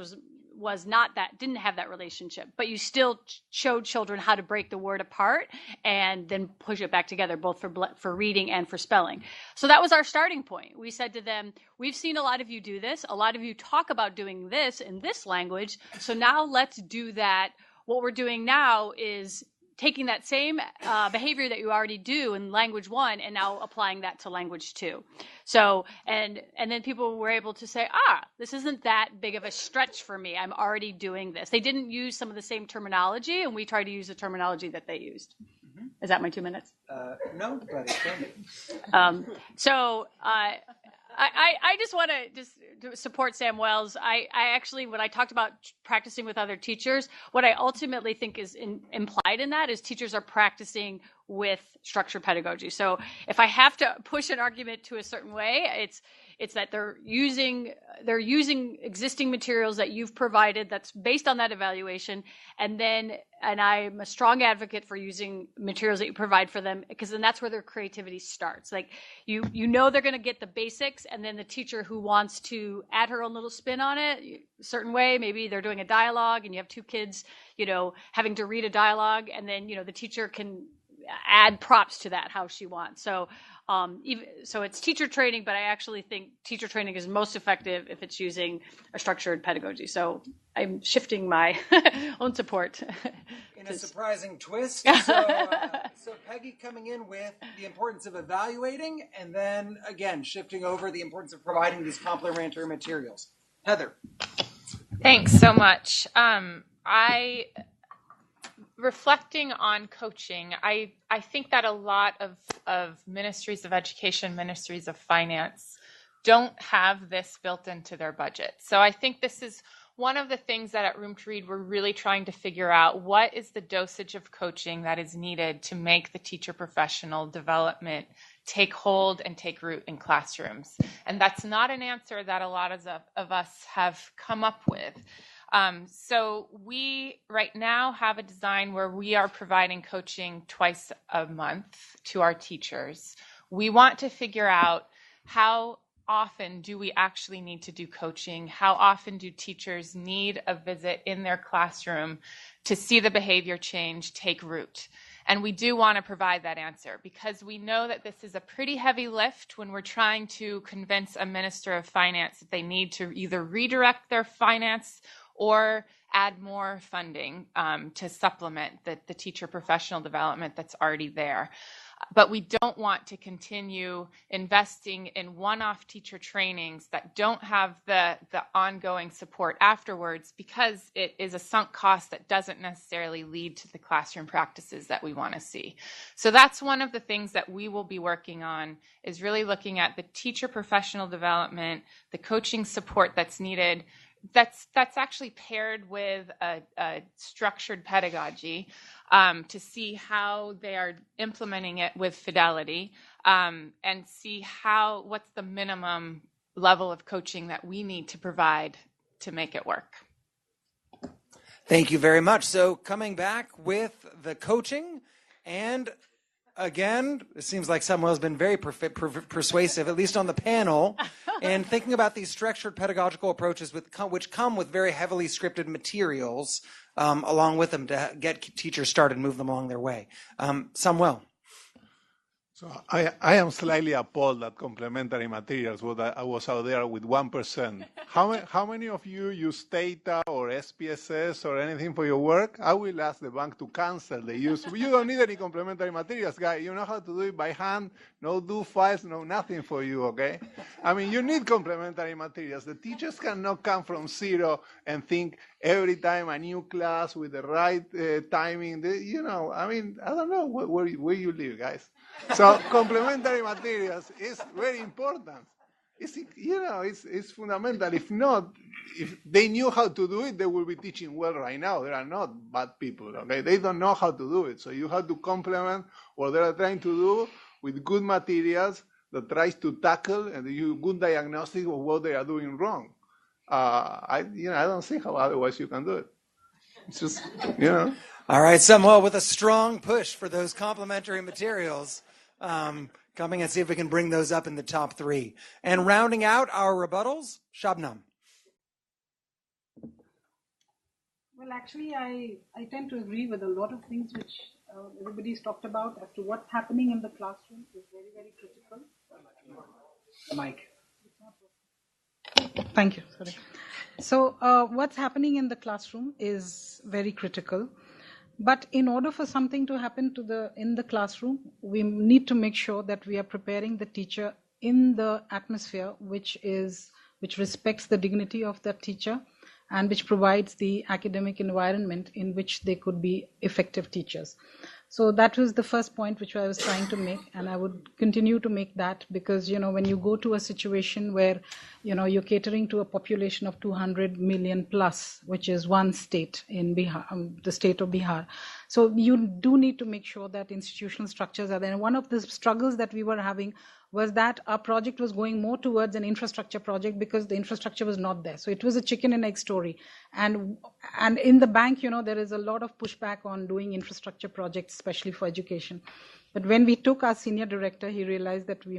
B: was not that, didn't have that relationship, but you still showed children how to break the word apart and then push it back together, both for reading and for spelling. So that was our starting point. We said to them, we've seen a lot of you do this. A lot of you talk about doing this in this language. So now let's do that. What we're doing now is taking that same behavior that you already do in language 1 and now applying that to language 2. So, and then people were able to say, this isn't that big of a stretch for me. I'm already doing this. They didn't use some of the same terminology, and we tried to use the terminology that they used. Mm-hmm. Is that my 2 minutes?
A: No, but it's
B: I just want to support Sam Wells. I actually, when I talked about practicing with other teachers, what I ultimately think is implied in that is teachers are practicing with structured pedagogy. So if I have to push an argument to a certain way, it's that they're using existing materials that you've provided that's based on that evaluation, and I'm a strong advocate for using materials that you provide for them, because then that's where their creativity starts. Like you know they're going to get the basics, and then the teacher who wants to add her own little spin on it a certain way, maybe they're doing a dialogue and you have 2 kids, having to read a dialogue, and then the teacher can add props to that how she wants. So so it's teacher training, but I actually think teacher training is most effective if it's using a structured pedagogy. So I'm shifting my own support.
A: In a surprising twist. So Peggy coming in with the importance of evaluating, and then again shifting over the importance of providing these complementary materials. Heather.
C: Thanks so much. Reflecting on coaching, I think that a lot of ministries of education, ministries of finance don't have this built into their budget. So I think this is one of the things that at Room to Read, we're really trying to figure out what is the dosage of coaching that is needed to make the teacher professional development take hold and take root in classrooms. And that's not an answer that a lot of us have come up with. So we right now have a design where we are providing coaching twice a month to our teachers. We want to figure out how often do we actually need to do coaching? How often do teachers need a visit in their classroom to see the behavior change take root? And we do want to provide that answer because we know that this is a pretty heavy lift when we're trying to convince a minister of finance that they need to either redirect their finance or add more funding to supplement the teacher professional development that's already there. But we don't want to continue investing in one-off teacher trainings that don't have the ongoing support afterwards because it is a sunk cost that doesn't necessarily lead to the classroom practices that we want to see. So that's one of the things that we will be working on is really looking at the teacher professional development, the coaching support that's needed, that's actually paired with a structured pedagogy to see how they are implementing it with fidelity and see what's the minimum level of coaching that we need to provide to make it work.
A: Thank you very much. So coming back with the coaching, and again, it seems like Samuel's been very persuasive, at least on the panel, and thinking about these structured pedagogical approaches which come with very heavily scripted materials along with them to get teachers started and move them along their way. Samuel.
D: So I am slightly appalled at complementary materials. I was out there with 1%. How many of you use Data or SPSS or anything for your work? I will ask the bank to cancel the use. You don't need any complementary materials, guy. You know how to do it by hand. No do files, no nothing for you, okay? I mean, you need complementary materials. The teachers cannot come from zero and think every time a new class with the right timing. I mean, I don't know where you live, guys. So complementary materials is very important. It's fundamental. If not, if they knew how to do it, they will be teaching well right now. They are not bad people, okay? They don't know how to do it. So you have to complement what they are trying to do with good materials that tries to tackle and do good diagnostic of what they are doing wrong. I don't see how otherwise you can do it. It's just,
A: All right, Samuel, with a strong push for those complementary materials, coming and see if we can bring those up in the top 3. And rounding out our rebuttals, Shabnam.
E: Well, actually, I tend to agree with a lot of things which everybody's talked about as to what's happening in the classroom is very, very critical.
A: Mike.
E: Thank you. Sorry. So what's happening in the classroom is very critical. But in order for something to happen in the classroom, we need to make sure that we are preparing the teacher in the atmosphere which respects the dignity of that teacher and which provides the academic environment in which they could be effective teachers. So that was the first point which I was trying to make, and I would continue to make that because, when you go to a situation where, you're catering to a population of 200 million plus, which is one state in Bihar, the state of Bihar. So you do need to make sure that institutional structures are there. And one of the struggles that we were having was that our project was going more towards an infrastructure project because the infrastructure was not there. So it was a chicken and egg story. And in the bank, there is a lot of pushback on doing infrastructure projects, especially for education. But when we took our senior director, he realized that we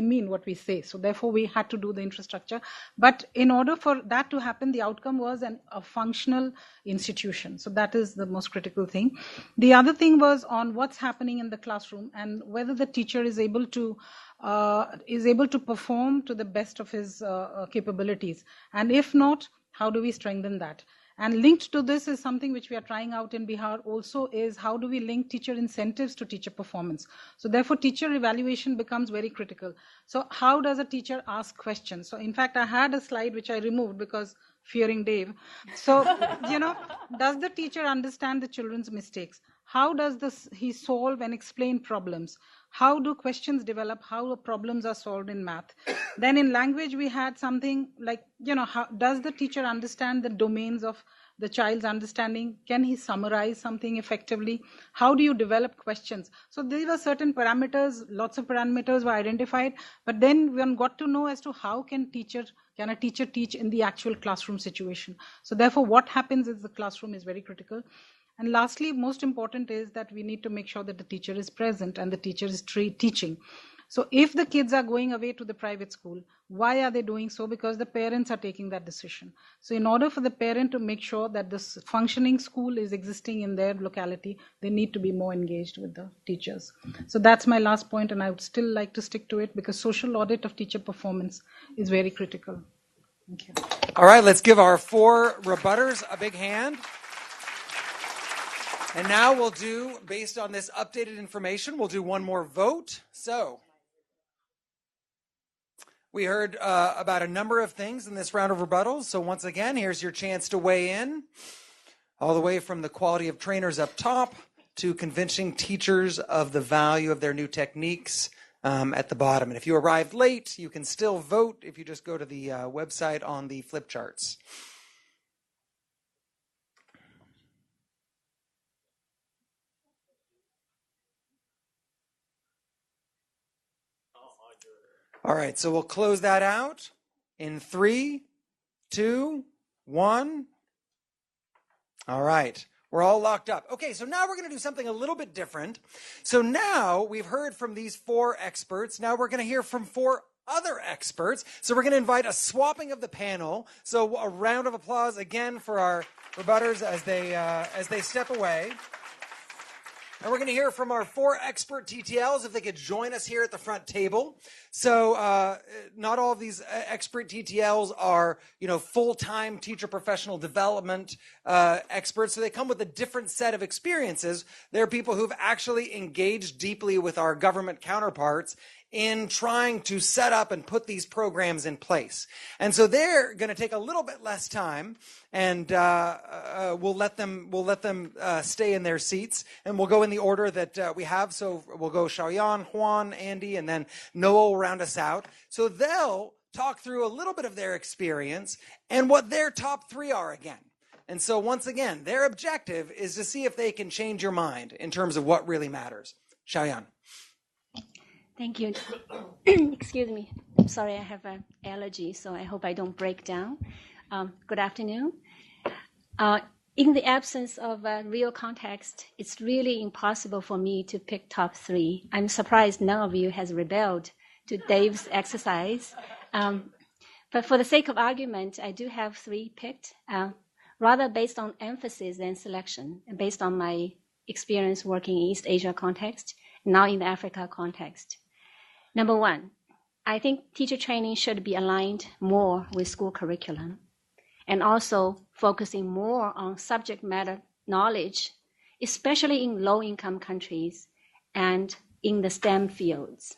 E: mean what we say. So therefore, we had to do the infrastructure. But in order for that to happen, the outcome was a functional institution. So that is the most critical thing. The other thing was on what's happening in the classroom and whether the teacher is able to perform to the best of his capabilities. And if not, how do we strengthen that? And linked to this is something which we are trying out in Bihar also is how do we link teacher incentives to teacher performance? So therefore, teacher evaluation becomes very critical. So how does a teacher ask questions? So in fact, I had a slide which I removed because fearing Dave. So, does the teacher understand the children's mistakes? how does he solve and explain problems? How do questions develop? How problems are solved in math? Then in language, we had something like, how does the teacher understand the domains of the child's understanding? Can he summarize something effectively? How do you develop questions? So these were certain parameters, lots of parameters were identified, but then one got to know as to how can a teacher teach in the actual classroom situation. So therefore, what happens is the classroom is very critical. And lastly, most important is that we need to make sure that the teacher is present and the teacher is teaching. So if the kids are going away to the private school, why are they doing so? Because the parents are taking that decision. So in order for the parent to make sure that this functioning school is existing in their locality, they need to be more engaged with the teachers. So that's my last point, and I would still like to stick to it because social audit of teacher performance is very critical. Thank you.
A: All right, let's give our 4 rebutters a big hand. And now we'll do, based on this updated information, we'll do one more vote. So we heard about a number of things in this round of rebuttals. So once again, here's your chance to weigh in, all the way from the quality of trainers up top to convincing teachers of the value of their new techniques at the bottom. And if you arrived late, you can still vote if you just go to the website on the flip charts. All right, so we'll close that out in 3, 2, 1. All right, we're all locked up. Okay, so now we're going to do something a little bit different. So now we've heard from these 4 experts. Now we're going to hear from 4 other experts. So we're going to invite a swapping of the panel. So a round of applause again for our rebutters as they step away. And we're going to hear from our 4 expert TTLs if they could join us here at the front table. So not all of these expert TTLs are, full-time teacher professional development experts. So they come with a different set of experiences. They're people who've actually engaged deeply with our government counterparts in trying to set up and put these programs in place. And so they're going to take a little bit less time, and we'll let them stay in their seats, and we'll go in the order that we have. So we'll go Xiaoyan, Juan, Andy, and then Noah will round us out. So they'll talk through a little bit of their experience and what their top 3 are again. And so once again, their objective is to see if they can change your mind in terms of what really matters. Xiaoyan.
F: Thank you. Excuse me. I'm sorry, I have an allergy, so I hope I don't break down. Good afternoon. In the absence of real context, it's really impossible for me to pick top 3. I'm surprised none of you has rebelled to Dave's exercise. But for the sake of argument, I do have 3 picked, rather based on emphasis than selection, and based on my experience working in East Asia context, now in the Africa context. Number 1, I think teacher training should be aligned more with school curriculum and also focusing more on subject matter knowledge, especially in low-income countries and in the STEM fields.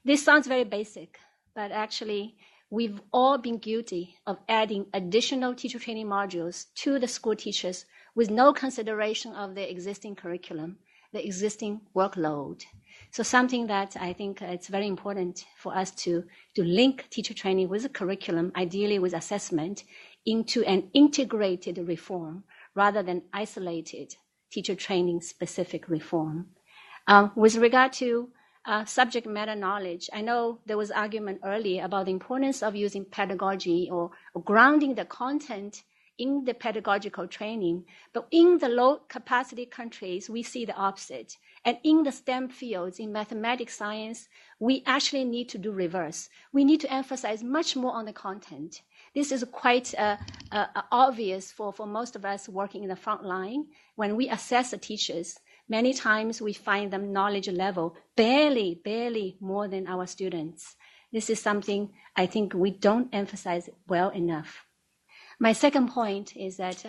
F: This sounds very basic, but actually we've all been guilty of adding additional teacher training modules to the school teachers with no consideration of the existing curriculum, the existing workload. So something that I think it's very important for us to link teacher training with the curriculum, ideally with assessment, into an integrated reform rather than isolated teacher training specific reform. With regard to subject matter knowledge, I know there was argument earlier about the importance of using pedagogy or grounding the content in the pedagogical training, but in the low capacity countries, we see the opposite. And in the STEM fields, in mathematics, science, we actually need to do reverse. We need to emphasize much more on the content. This is quite obvious for most of us working in the front line. When we assess the teachers, many times we find them knowledge level barely more than our students. This is something I think we don't emphasize well enough. My second point is that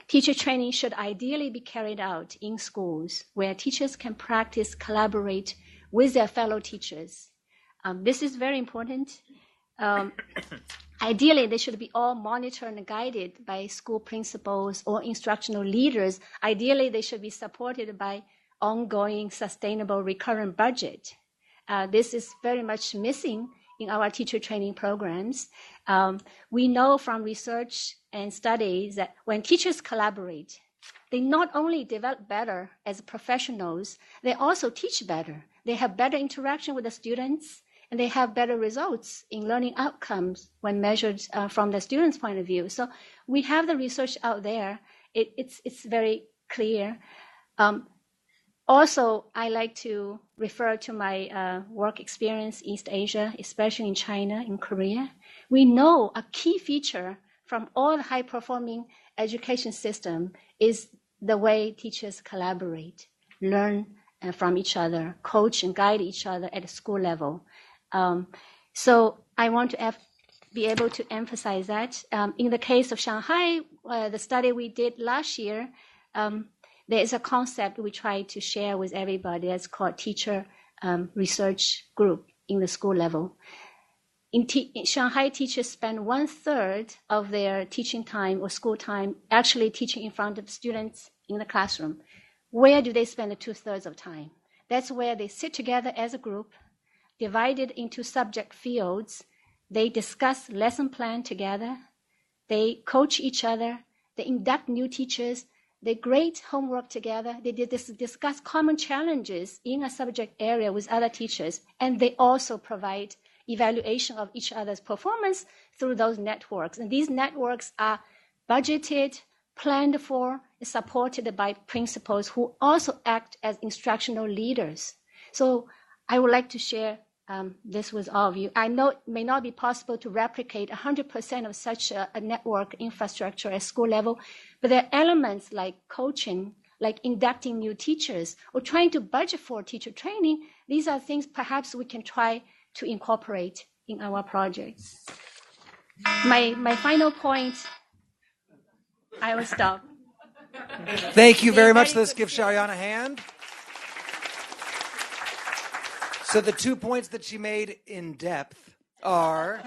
F: teacher training should ideally be carried out in schools where teachers can practice, collaborate with their fellow teachers. This is very important. Ideally, they should be all monitored and guided by school principals or instructional leaders. Ideally, they should be supported by ongoing, sustainable, recurrent budget. This is very much missing in our teacher training programs. We know from research and studies that when teachers collaborate, they not only develop better as professionals, they also teach better. They have better interaction with the students, and they have better results in learning outcomes when measured from the student's point of view. So we have the research out there. It's very clear. Also, I like to refer to my work experience in East Asia, especially in China, in Korea. We know a key feature from all the high-performing education system is the way teachers collaborate, learn from each other, coach and guide each other at a school level. So I want to be able to emphasize that. In the case of Shanghai, the study we did last year, there is a concept we try to share with everybody that's called teacher research group in the school level. In Shanghai, teachers spend 1/3 of their teaching time or school time actually teaching in front of students in the classroom. Where do they spend the 2/3 of time? That's where they sit together as a group, divided into subject fields. They discuss lesson plan together. They coach each other. They induct new teachers. They grade homework together. They discuss common challenges in a subject area with other teachers. And they also provide evaluation of each other's performance through those networks. And these networks are budgeted, planned for, supported by principals who also act as instructional leaders. So I would like to share this with all of you. I know it may not be possible to replicate 100% of such a network infrastructure at school level, but there are elements like coaching, like inducting new teachers, or trying to budget for teacher training. These are things perhaps we can try to incorporate in our projects. My final point, I will stop.
A: Thank you very much. Let's give Xiaoyan a hand. So the 2 points that she made in depth are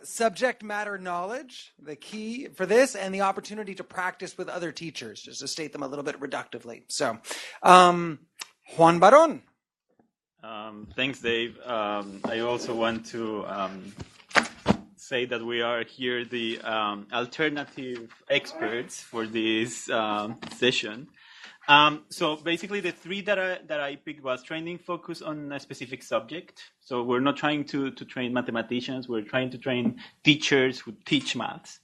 A: subject matter knowledge, the key for this, and the opportunity to practice with other teachers, just to state them a little bit reductively. So, Juan Baron.
G: Thanks, Dave. I also want to say that we are here the alternative experts for this session. So basically, the three that I picked was training focused on a specific subject. So we're not trying to train mathematicians. We're trying to train teachers who teach maths.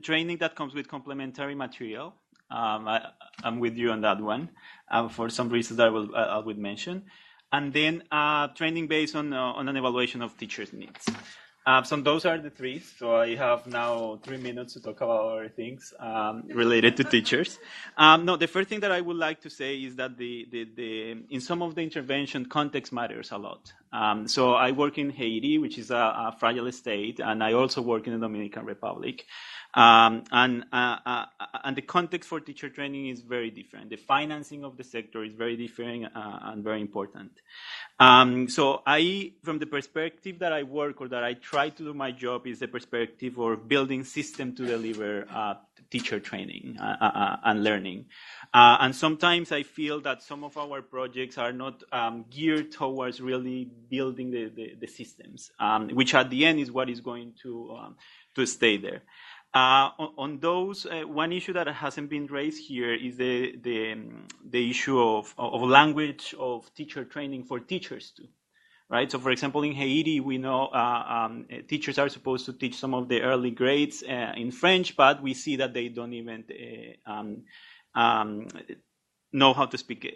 G: Training that comes with complementary material. I'm with you on that one. For some reasons I will mention. And then training based on an evaluation of teachers' needs. So those are the three. So I have now 3 minutes to talk about other things related to teachers. No, the first thing that I would like to say is that in some of the intervention, context matters a lot. So I work in Haiti, which is a fragile state, and I also work in the Dominican Republic. And the context for teacher training is very different. The financing of the sector is very different and very important. So from the perspective that I work or that I try to do my job is the perspective of building system to deliver teacher training and learning. And sometimes I feel that some of our projects are not geared towards really building the systems, which at the end is what is going to stay there. On those, one issue that hasn't been raised here is the issue of language of teacher training for teachers too, right? So, for example, in Haiti, we know teachers are supposed to teach some of the early grades in French, but we see that they don't even know how to speak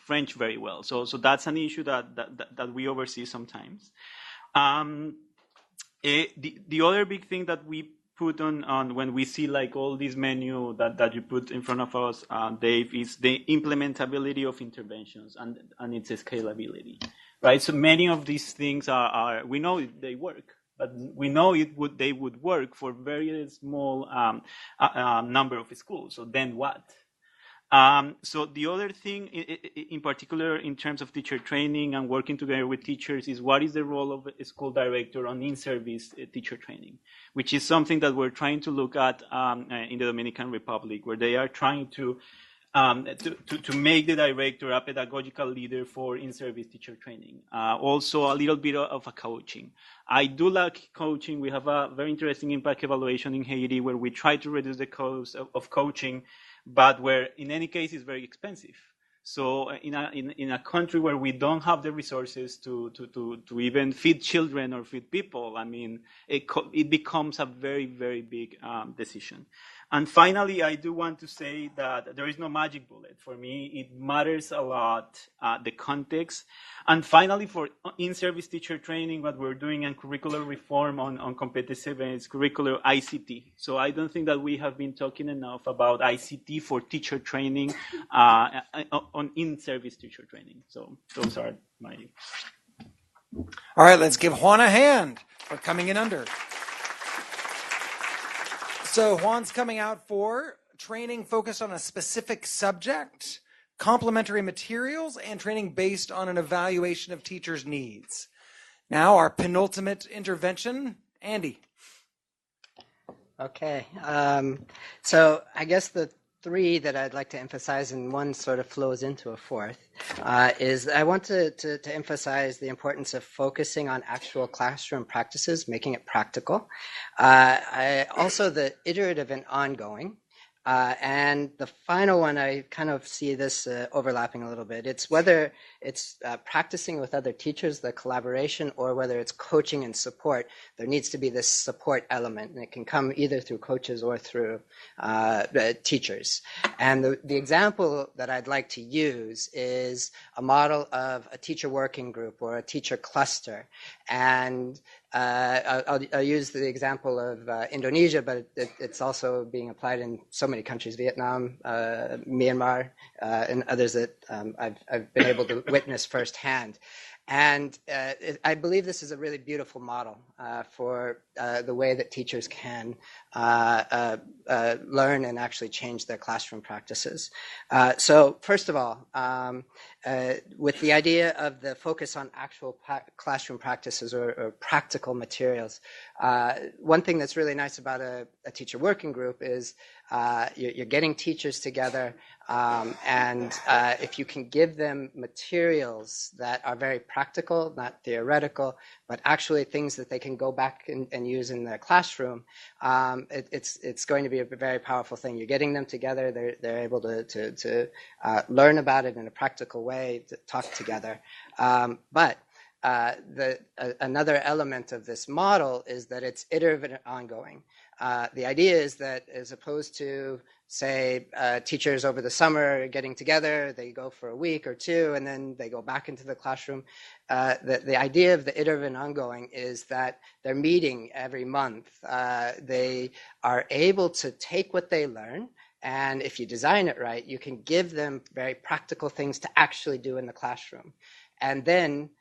G: French very well. So that's an issue that we oversee sometimes. The other big thing that we put on when we see like all this menu that you put in front of us, Dave, is the implementability of interventions and its scalability, right? So many of these things are we know they work, but we know they would work for very small number of schools. So then what? So the other thing, in particular, in terms of teacher training and working together with teachers, is what is the role of a school director on in-service teacher training, which is something that we're trying to look at in the Dominican Republic, where they are trying to make the director a pedagogical leader for in-service teacher training. Also, a little bit of a coaching. I do like coaching. We have a very interesting impact evaluation in Haiti where we try to reduce the cost of coaching, but where in any case it's very expensive. So in a country where we don't have the resources to even feed children or feed people, I mean, it becomes a very, very big decision. And finally, I do want to say that there is no magic bullet. For me, it matters a lot, the context. And finally, for in-service teacher training, what we're doing in curricular reform on competitive-based curricular ICT. So I don't think that we have been talking enough about ICT for teacher training on in-service teacher training. So those are my...
A: All right, let's give Juan a hand for coming in under. So Juan's coming out for training focused on a specific subject, complementary materials, and training based on an evaluation of teachers' needs. Now our penultimate intervention, Andy.
H: Okay, so I guess the three that I'd like to emphasize, and one sort of flows into a fourth, is I want to emphasize the importance of focusing on actual classroom practices, making it practical. Also the iterative and ongoing. And the final one, I kind of see this overlapping a little bit. It's whether it's practicing with other teachers, the collaboration, or whether it's coaching and support. There needs to be this support element, and it can come either through coaches or through teachers. And the example that I'd like to use is a model of a teacher working group or a teacher cluster. And I'll use the example of Indonesia, but it's also being applied in so many countries, Vietnam, Myanmar, and others that I've been able to witness firsthand. And I believe this is a really beautiful model for the way that teachers can learn and actually change their classroom practices. So first of all, with the idea of the focus on actual classroom practices or practical materials, one thing that's really nice about a teacher working group is you're getting teachers together, and if you can give them materials that are very practical, not theoretical, but actually things that they can go back and use in their classroom, it's going to be a very powerful thing. You're getting them together, they're able to learn about it in a practical way, to talk together. But another element of this model is that it's iterative and ongoing. The idea is that as opposed to, say, teachers over the summer getting together, they go for a week or two, and then they go back into the classroom. The idea of the iterative and ongoing is that they're meeting every month. They are able to take what they learn, and if you design it right, you can give them very practical things to actually do in the classroom. And then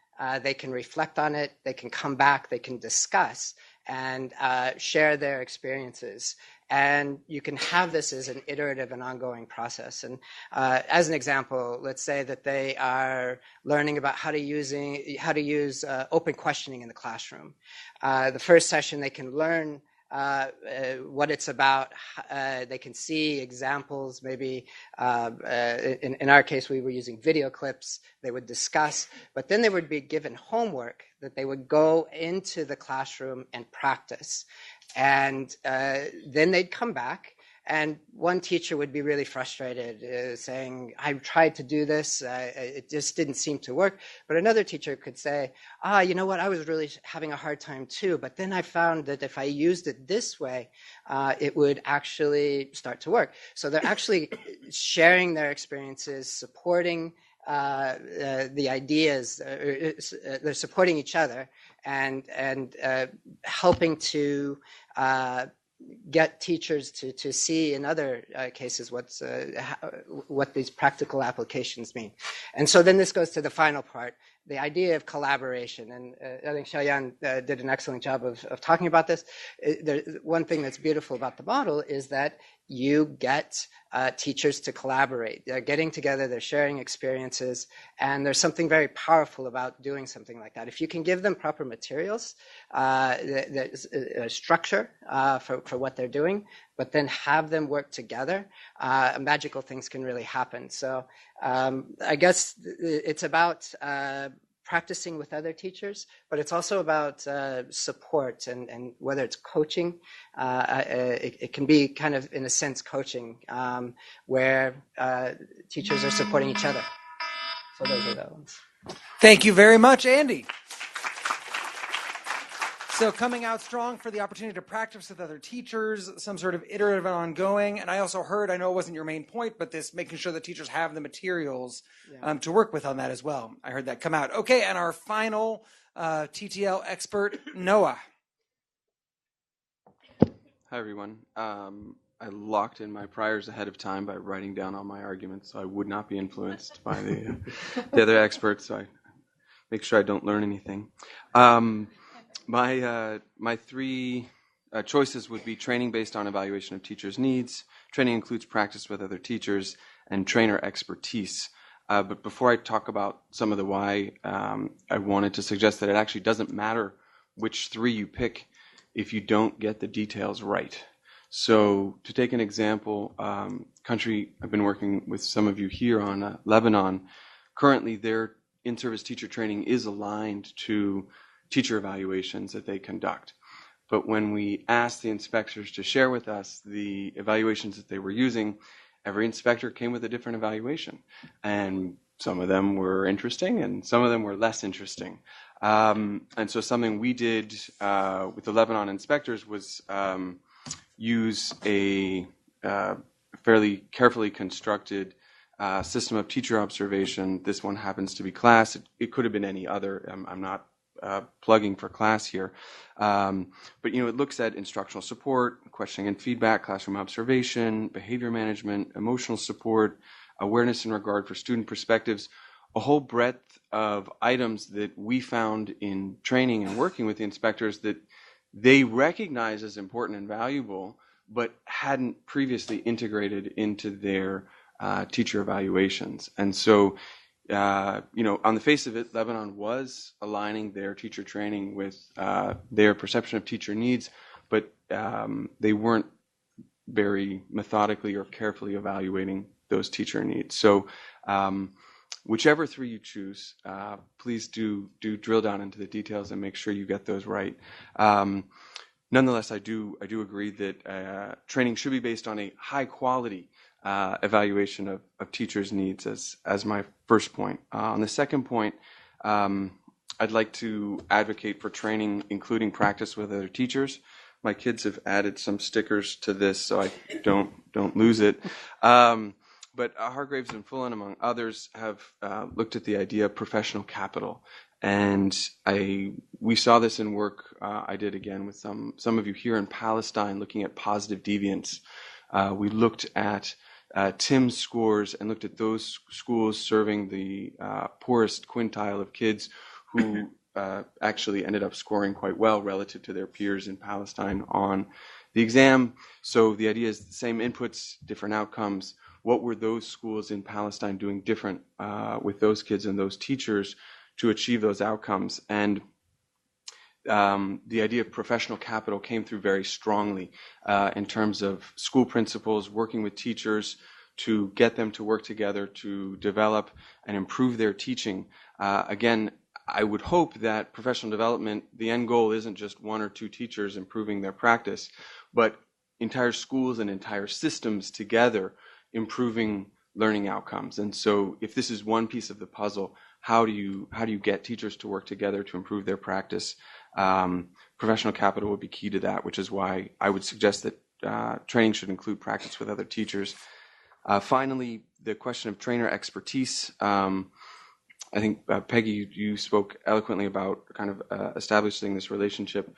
H: they can reflect on it, they can come back, they can discuss and share their experiences. And you can have this as an iterative and ongoing process. And as an example, let's say that they are learning about how to use open questioning in the classroom. The first session, they can learn what it's about. They can see examples. Maybe in our case, we were using video clips. They would discuss, but then they would be given homework that they would go into the classroom and practice. And then they'd come back, and one teacher would be really frustrated, saying, I tried to do this, it just didn't seem to work. But another teacher could say, you know what, I was really having a hard time too, but then I found that if I used it this way, it would actually start to work. So they're actually sharing their experiences, supporting the ideas, they're supporting each other and helping to get teachers to see in other cases what these practical applications mean. And so then this goes to the final part, the idea of collaboration. And I think Xiaoyan did an excellent job of talking about this. One thing that's beautiful about the model is that you get teachers to collaborate. They're getting together, they're sharing experiences, and there's something very powerful about doing something like that. If you can give them proper materials, the structure for what they're doing, but then have them work together, magical things can really happen. So I guess it's about practicing with other teachers, but it's also about support, and whether it's coaching, it can be kind of, in a sense, coaching, where teachers are supporting each other. So those are the ones.
A: Thank you very much, Andy. So coming out strong for the opportunity to practice with other teachers, some sort of iterative and ongoing. And I also heard, I know it wasn't your main point, but this making sure that teachers have the materials to work with on that as well. I heard that come out. Okay, and our final TTL expert, Noah.
I: Hi, everyone. I locked in my priors ahead of time by writing down all my arguments, so I would not be influenced by the other experts, so I make sure I don't learn anything. My three choices would be training based on evaluation of teachers' needs, training includes practice with other teachers, and trainer expertise. But before I talk about some of the why, I wanted to suggest that it actually doesn't matter which three you pick if you don't get the details right. So to take an example, country, I've been working with some of you here on Lebanon. Currently, their in-service teacher training is aligned to teacher evaluations that they conduct. But when we asked the inspectors to share with us the evaluations that they were using, every inspector came with a different evaluation. And some of them were interesting and some of them were less interesting. And so something we did with the Lebanon inspectors was use a fairly carefully constructed system of teacher observation. This one happens to be class. It could have been any other. I'm not plugging for class here. But, it looks at instructional support, questioning and feedback, classroom observation, behavior management, emotional support, awareness and regard for student perspectives, a whole breadth of items that we found in training and working with the inspectors that they recognize as important and valuable, but hadn't previously integrated into their teacher evaluations. And so, on the face of it, Lebanon was aligning their teacher training with their perception of teacher needs, but they weren't very methodically or carefully evaluating those teacher needs. So whichever three you choose, please do drill down into the details and make sure you get those right. Nonetheless, I do agree that training should be based on a high quality evaluation of teachers' needs as my first point. On the second point, I'd like to advocate for training, including practice with other teachers. My kids have added some stickers to this, so I don't lose it. But Hargraves and Fullen, among others, have looked at the idea of professional capital. And we saw this in work I did again with some of you here in Palestine, looking at positive deviance. We looked at TIMSS scores and looked at those schools serving the poorest quintile of kids who actually ended up scoring quite well relative to their peers in Palestine on the exam. So the idea is the same inputs, different outcomes. What were those schools in Palestine doing different with those kids and those teachers to achieve those outcomes? And the idea of professional capital came through very strongly in terms of school principals working with teachers to get them to work together to develop and improve their teaching. Again, I would hope that professional development, the end goal isn't just one or two teachers improving their practice, but entire schools and entire systems together improving learning outcomes. And so if this is one piece of the puzzle, how do you get teachers to work together to improve their practice? Professional capital would be key to that, which is why I would suggest that training should include practice with other teachers. Finally, the question of trainer expertise. I think, Peggy, you spoke eloquently about kind of establishing this relationship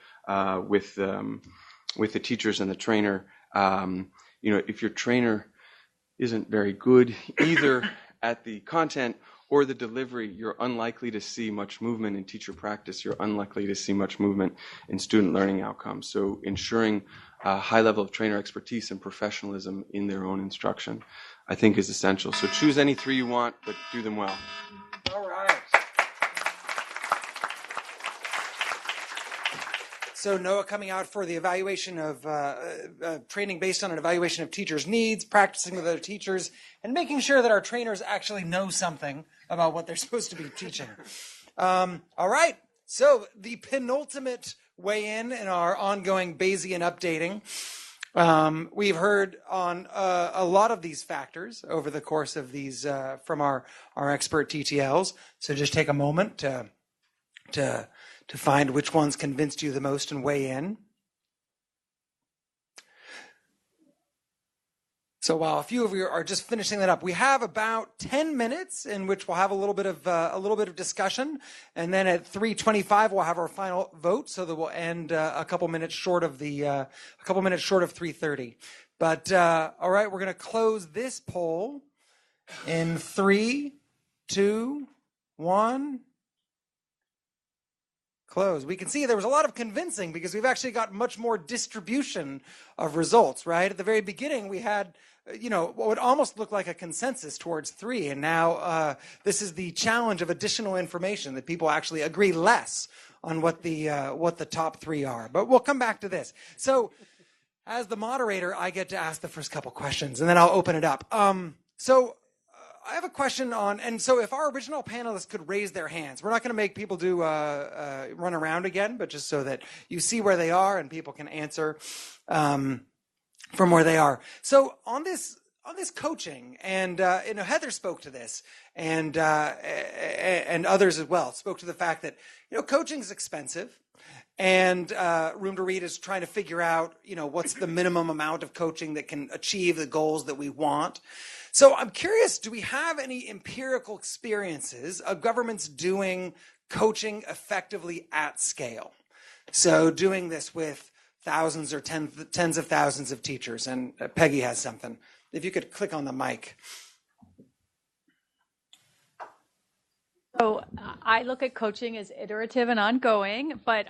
I: with the teachers and the trainer. If your trainer isn't very good either at the content or the delivery, you're unlikely to see much movement in teacher practice. You're unlikely to see much movement in student learning outcomes. So ensuring a high level of trainer expertise and professionalism in their own instruction, I think, is essential. So choose any three you want, but do them well.
A: All right. So Noah coming out for the evaluation of training based on an evaluation of teachers' needs, practicing with other teachers, and making sure that our trainers actually know something about what they're supposed to be teaching. All right. So the penultimate weigh-in our ongoing Bayesian updating. We've heard on a lot of these factors over the course of these from our expert TTLs. So just take a moment to find which ones convinced you the most and weigh in. So while a few of you are just finishing that up, we have about 10 minutes in which we'll have a little bit of discussion, and then at 3:25 we'll have our final vote, so that we'll end a couple minutes short of 3:30. But all right, we're going to close this poll in 3, 2, 1. Close. We can see there was a lot of convincing because we've actually got much more distribution of results, right? At the very beginning, we had, what would almost look like a consensus towards 3. And now this is the challenge of additional information that people actually agree less on what the top 3 are. But we'll come back to this. So as the moderator, I get to ask the first couple questions, and then I'll open it up. I have a question and so if our original panelists could raise their hands, we're not going to make people do run around again, but just so that you see where they are and people can answer from where they are. So on this coaching, and Heather spoke to this, and others as well spoke to the fact that coaching is expensive. And Room to Read is trying to figure out, what's the minimum amount of coaching that can achieve the goals that we want. So I'm curious, do we have any empirical experiences of governments doing coaching effectively at scale? So doing this with thousands or tens of thousands of teachers. And Peggy has something. If you could click on the mic.
B: So I look at coaching as iterative and ongoing, but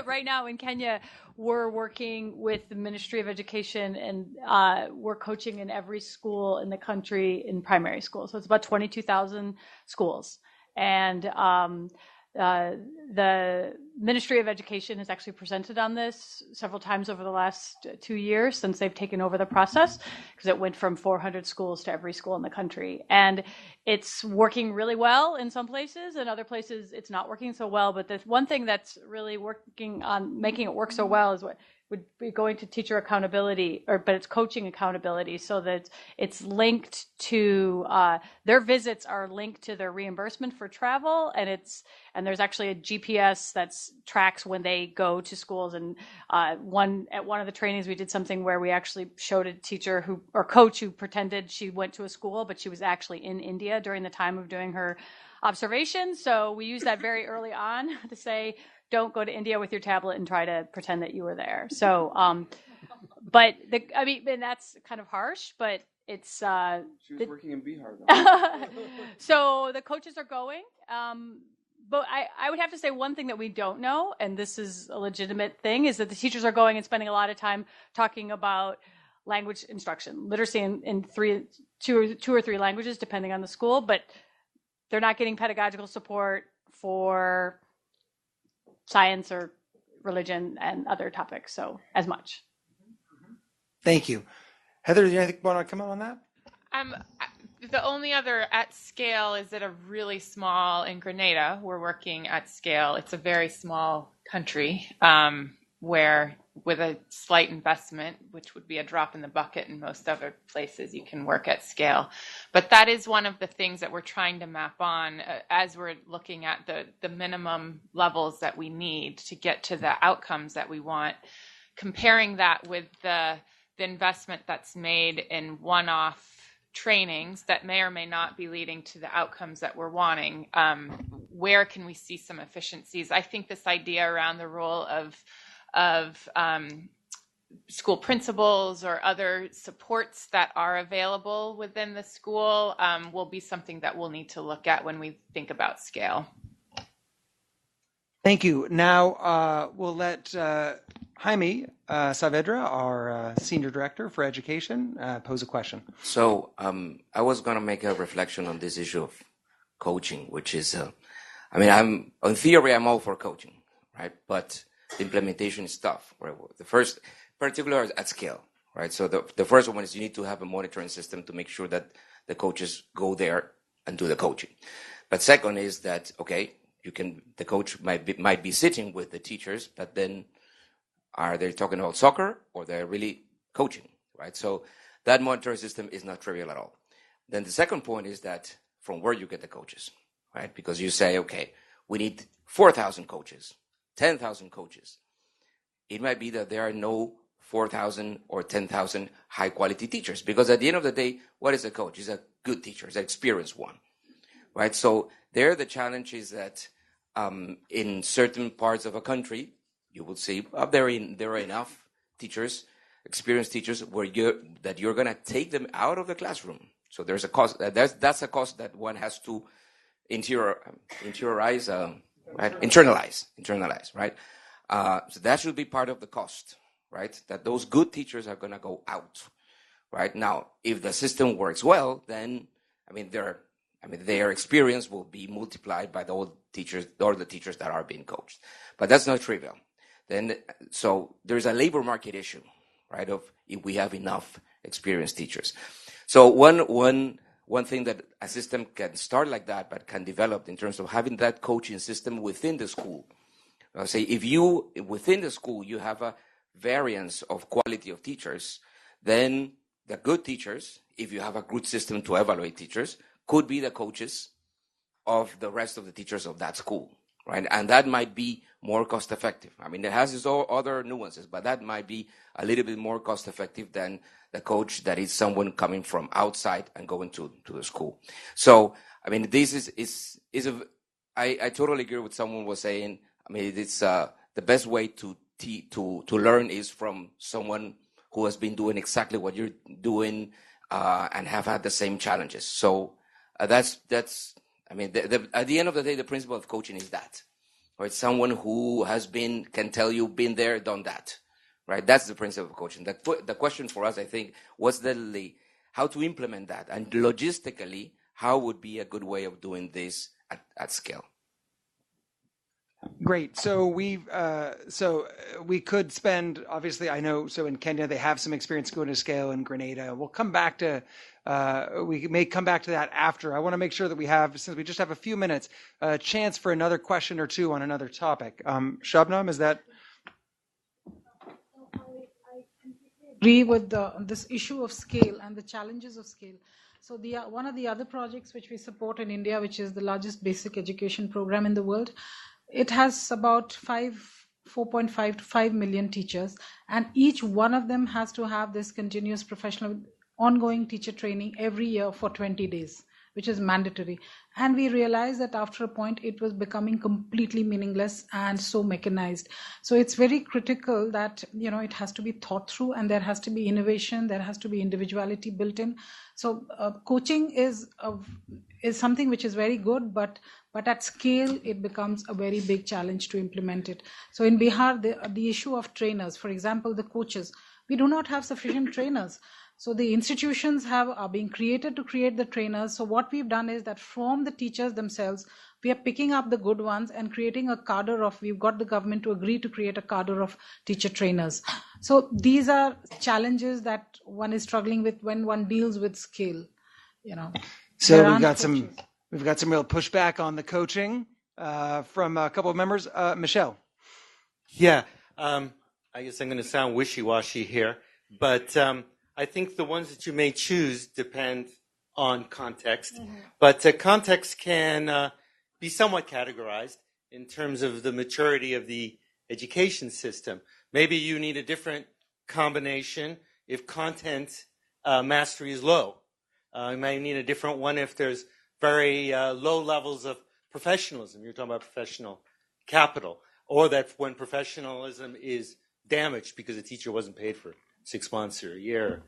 B: right now in Kenya, we're working with the Ministry of Education, and we're coaching in every school in the country in primary school. So it's about 22,000 schools. And the Ministry of Education has actually presented on this several times over the last 2 years since they've taken over the process, because it went from 400 schools to every school in the country. And it's working really well in some places, and other places it's not working so well. But the one thing that's really working on making it work so well is what would be going to teacher accountability, but it's coaching accountability, so that it's linked to their visits are linked to their reimbursement for travel, and there's actually a GPS that tracks when they go to schools. And at one of the trainings, we did something where we actually showed a teacher coach who pretended she went to a school, but she was actually in India during the time of doing her observation. So we used that very early on to say, don't go to India with your tablet and try to pretend that you were there. So, and that's kind of harsh, but it's.
I: She was working in Bihar, though.
B: So the coaches are going. But I would have to say one thing that we don't know, and this is a legitimate thing, is that the teachers are going and spending a lot of time talking about language instruction, literacy in two or three languages, depending on the school, but they're not getting pedagogical support for science or religion and other topics, so as much.
A: Thank you. Heather, do you want to come on that?
C: The only other at scale is at a really small, in Grenada, we're working at scale. It's a very small country where with a slight investment, which would be a drop in the bucket in most other places, you can work at scale. But that is one of the things that we're trying to map on as we're looking at the minimum levels that we need to get to the outcomes that we want, comparing that with the investment that's made in one-off trainings that may or may not be leading to the outcomes that we're wanting. Where can we see some efficiencies? I think this idea around the role of school principals or other supports that are available within the school will be something that we'll need to look at when we think about scale.
A: Thank you. Now we'll let Jaime Saavedra, our Senior Director for Education, pose a question.
J: So I was going to make a reflection on this issue of coaching, which is, in theory, I'm all for coaching, right? But the implementation is tough. Right? The first, particularly at scale, right? So the first one is you need to have a monitoring system to make sure that the coaches go there and do the coaching. But second is that, okay, the coach might be sitting with the teachers, but then are they talking about soccer or they're really coaching, right? So that monitoring system is not trivial at all. Then the second point is that from where you get the coaches, right? Because you say, okay, we need 4,000 coaches, 10,000 coaches. It might be that there are no 4,000 or 10,000 high quality teachers, because at the end of the day, what is a coach? He's a good teacher, he's an experienced one, right? So there the challenge is that in certain parts of a country, you will see there are enough teachers, experienced teachers, where you're going to take them out of the classroom. So there's a cost. That's a cost that one has to internalize, right? So that should be part of the cost, right? That those good teachers are going to go out, right? Now, if the system works well, then their experience will be multiplied by the teachers that are being coached. But that's not trivial. So there's a labor market issue, right? Of if we have enough experienced teachers. So one thing that a system can start like that, but can develop in terms of having that coaching system within the school. Say if within the school you have a variance of quality of teachers, then the good teachers, if you have a good system to evaluate teachers, could be the coaches of the rest of the teachers of that school, right? And that might be more cost effective. It has its other nuances, but that might be a little bit more cost effective than the coach that is someone coming from outside and going to the school. So, this I totally agree with someone was saying. It's the best way to learn is from someone who has been doing exactly what you're doing and have had the same challenges. So that's at the end of the day, the principle of coaching is that, right? Someone who can tell you, been there, done that, right? That's the principle of coaching. The question for us, I think, was how to implement that, and logistically, how would be a good way of doing this at scale.
A: Great. So we could spend, obviously, I know, so in Kenya, they have some experience going to scale in Grenada. We'll come back to, we may come back to that after. I want to make sure that we have, since we just have a few minutes, a chance for another question or two on another topic. Shabnam, is that?
E: I agree with this issue of scale and the challenges of scale. So one of the other projects which we support in India, which is the largest basic education program in the world, it has about 4.5 to 5 million teachers, and each one of them has to have this continuous professional ongoing teacher training every year for 20 days, which is mandatory. And we realized that after a point, it was becoming completely meaningless and so mechanized. So it's very critical that, it has to be thought through, and there has to be innovation, there has to be individuality built in. So coaching is something which is very good, but at scale, it becomes a very big challenge to implement it. So in Bihar, the issue of trainers, for example, the coaches, we do not have sufficient trainers. So the institutions are being created to create the trainers. So what we've done is that from the teachers themselves, we are picking up the good ones and creating a cadre we've got the government to agree to create a cadre of teacher trainers. So these are challenges that one is struggling with when one deals with scale,
A: So we've got some real pushback on the coaching from a couple of members. Michelle.
K: Yeah, I guess I'm going to sound wishy-washy here, but I think the ones that you may choose depend on context. Mm-hmm. But context can be somewhat categorized in terms of the maturity of the education system. Maybe you need a different combination if content mastery is low. You may need a different one if there's very low levels of professionalism. You're talking about professional capital. Or that when professionalism is damaged because the teacher wasn't paid for 6 months or a year,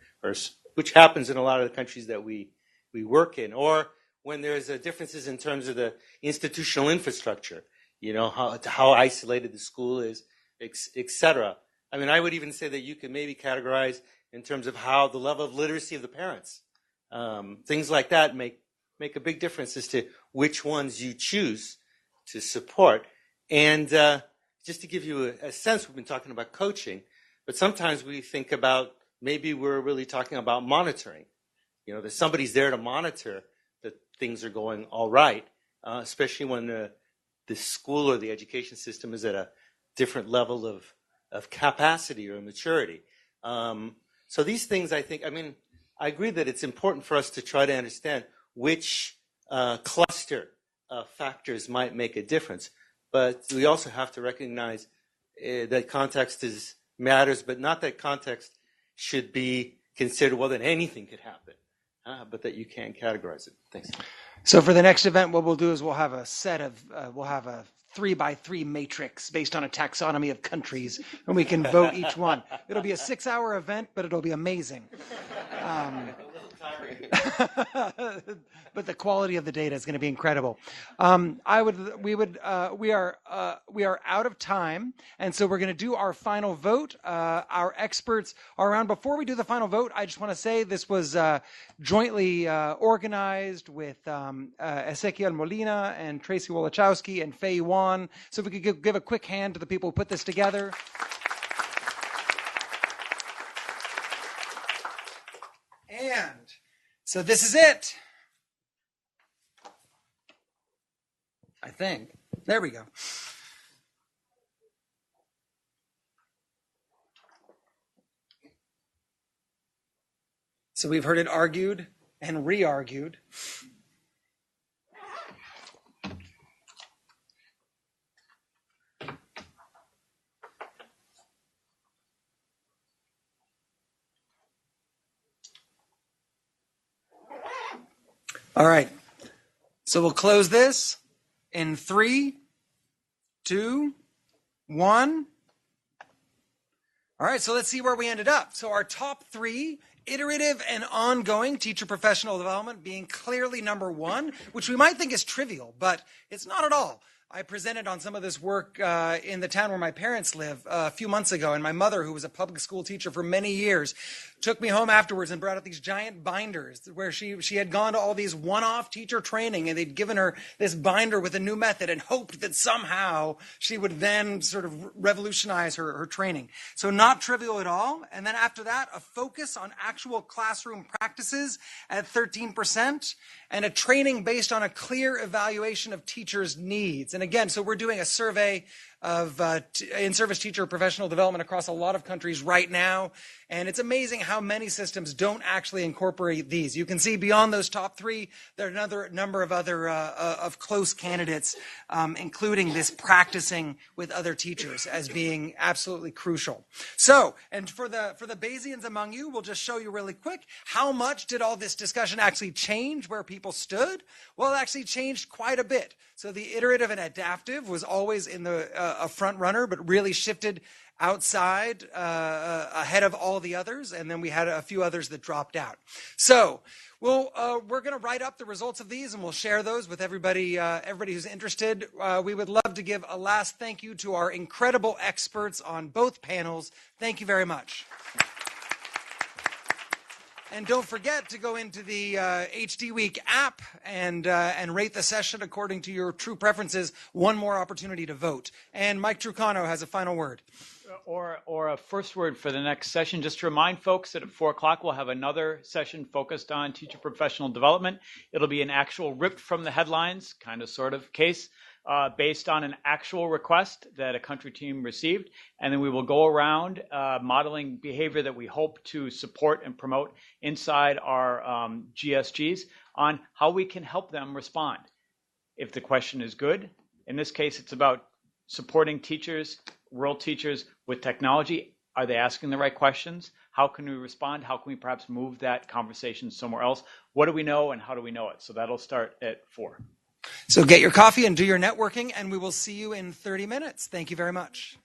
K: which happens in a lot of the countries that we work in, or when there's differences in terms of the institutional infrastructure, how isolated the school is, etc. I mean, I would even say that you could maybe categorize in terms of how the level of literacy of the parents, things like that make a big difference as to which ones you choose to support. And just to give you a sense, we've been talking about coaching, but sometimes we think about maybe we're really talking about monitoring. That somebody's there to monitor that things are going all right, especially when the school or the education system is at a different level of capacity or maturity. So these things, I agree that it's important for us to try to understand which cluster of factors might make a difference. But we also have to recognize that context matters, but not that context should be considered, well, then anything could happen, but that you can categorize it. Thanks.
A: So for the next event, what we'll do is we'll have a 3x3 matrix based on a taxonomy of countries, and we can vote each one. It'll be a 6-hour event, but it'll be amazing. But the quality of the data is going to be incredible. We are out of time, and so we're going to do our final vote. Our experts are around. Before we do the final vote, I just want to say this was jointly organized with Ezequiel Molina and Tracy Wolochowski and Fei Yuan. So if we could give a quick hand to the people who put this together. And so this is it. I think. There we go. So we've heard it argued and re-argued. All right. So we'll close this in 3, 2, 1. All right, so let's see where we ended up. So our top 3, iterative and ongoing teacher professional development being clearly number 1, which we might think is trivial, but it's not at all. I presented on some of this work in the town where my parents live a few months ago, and my mother, who was a public school teacher for many years, took me home afterwards and brought out these giant binders where she had gone to all these one-off teacher training, and they'd given her this binder with a new method and hoped that somehow she would then sort of revolutionize her training. So not trivial at all. And then after that, a focus on actual classroom practices at 13%, and a training based on a clear evaluation of teachers' needs. And again, so we're doing a survey of in-service teacher professional development across a lot of countries right now. And it's amazing how many systems don't actually incorporate these. You can see beyond those top 3, there are another number of other of close candidates, including this practicing with other teachers as being absolutely crucial. So, and for the Bayesians among you, we'll just show you really quick, how much did all this discussion actually change where people stood? Well, it actually changed quite a bit. So the iterative and adaptive was always in a front runner, but really shifted outside ahead of all the others, and then we had a few others that dropped out. So we're going to write up the results of these, and we'll share those with everybody who's interested. We would love to give a last thank you to our incredible experts on both panels. Thank you very much. And don't forget to go into the HD Week app and rate the session according to your true preferences. One more opportunity to vote. And Mike Trucano has a final word.
L: Or a first word for the next session. Just to remind folks that at 4 o'clock we'll have another session focused on teacher professional development. It'll be an actual ripped from the headlines kind of sort of case based on an actual request that a country team received. And then we will go around modeling behavior that we hope to support and promote inside our GSGs on how we can help them respond. If the question is good, in this case, it's about supporting teachers, world teachers with technology. Are they asking the right questions? How can we respond? How can we perhaps move that conversation somewhere else? What do we know and how do we know it? So that'll start at 4.
A: So get your coffee and do your networking, and we will see you in 30 minutes. Thank you very much.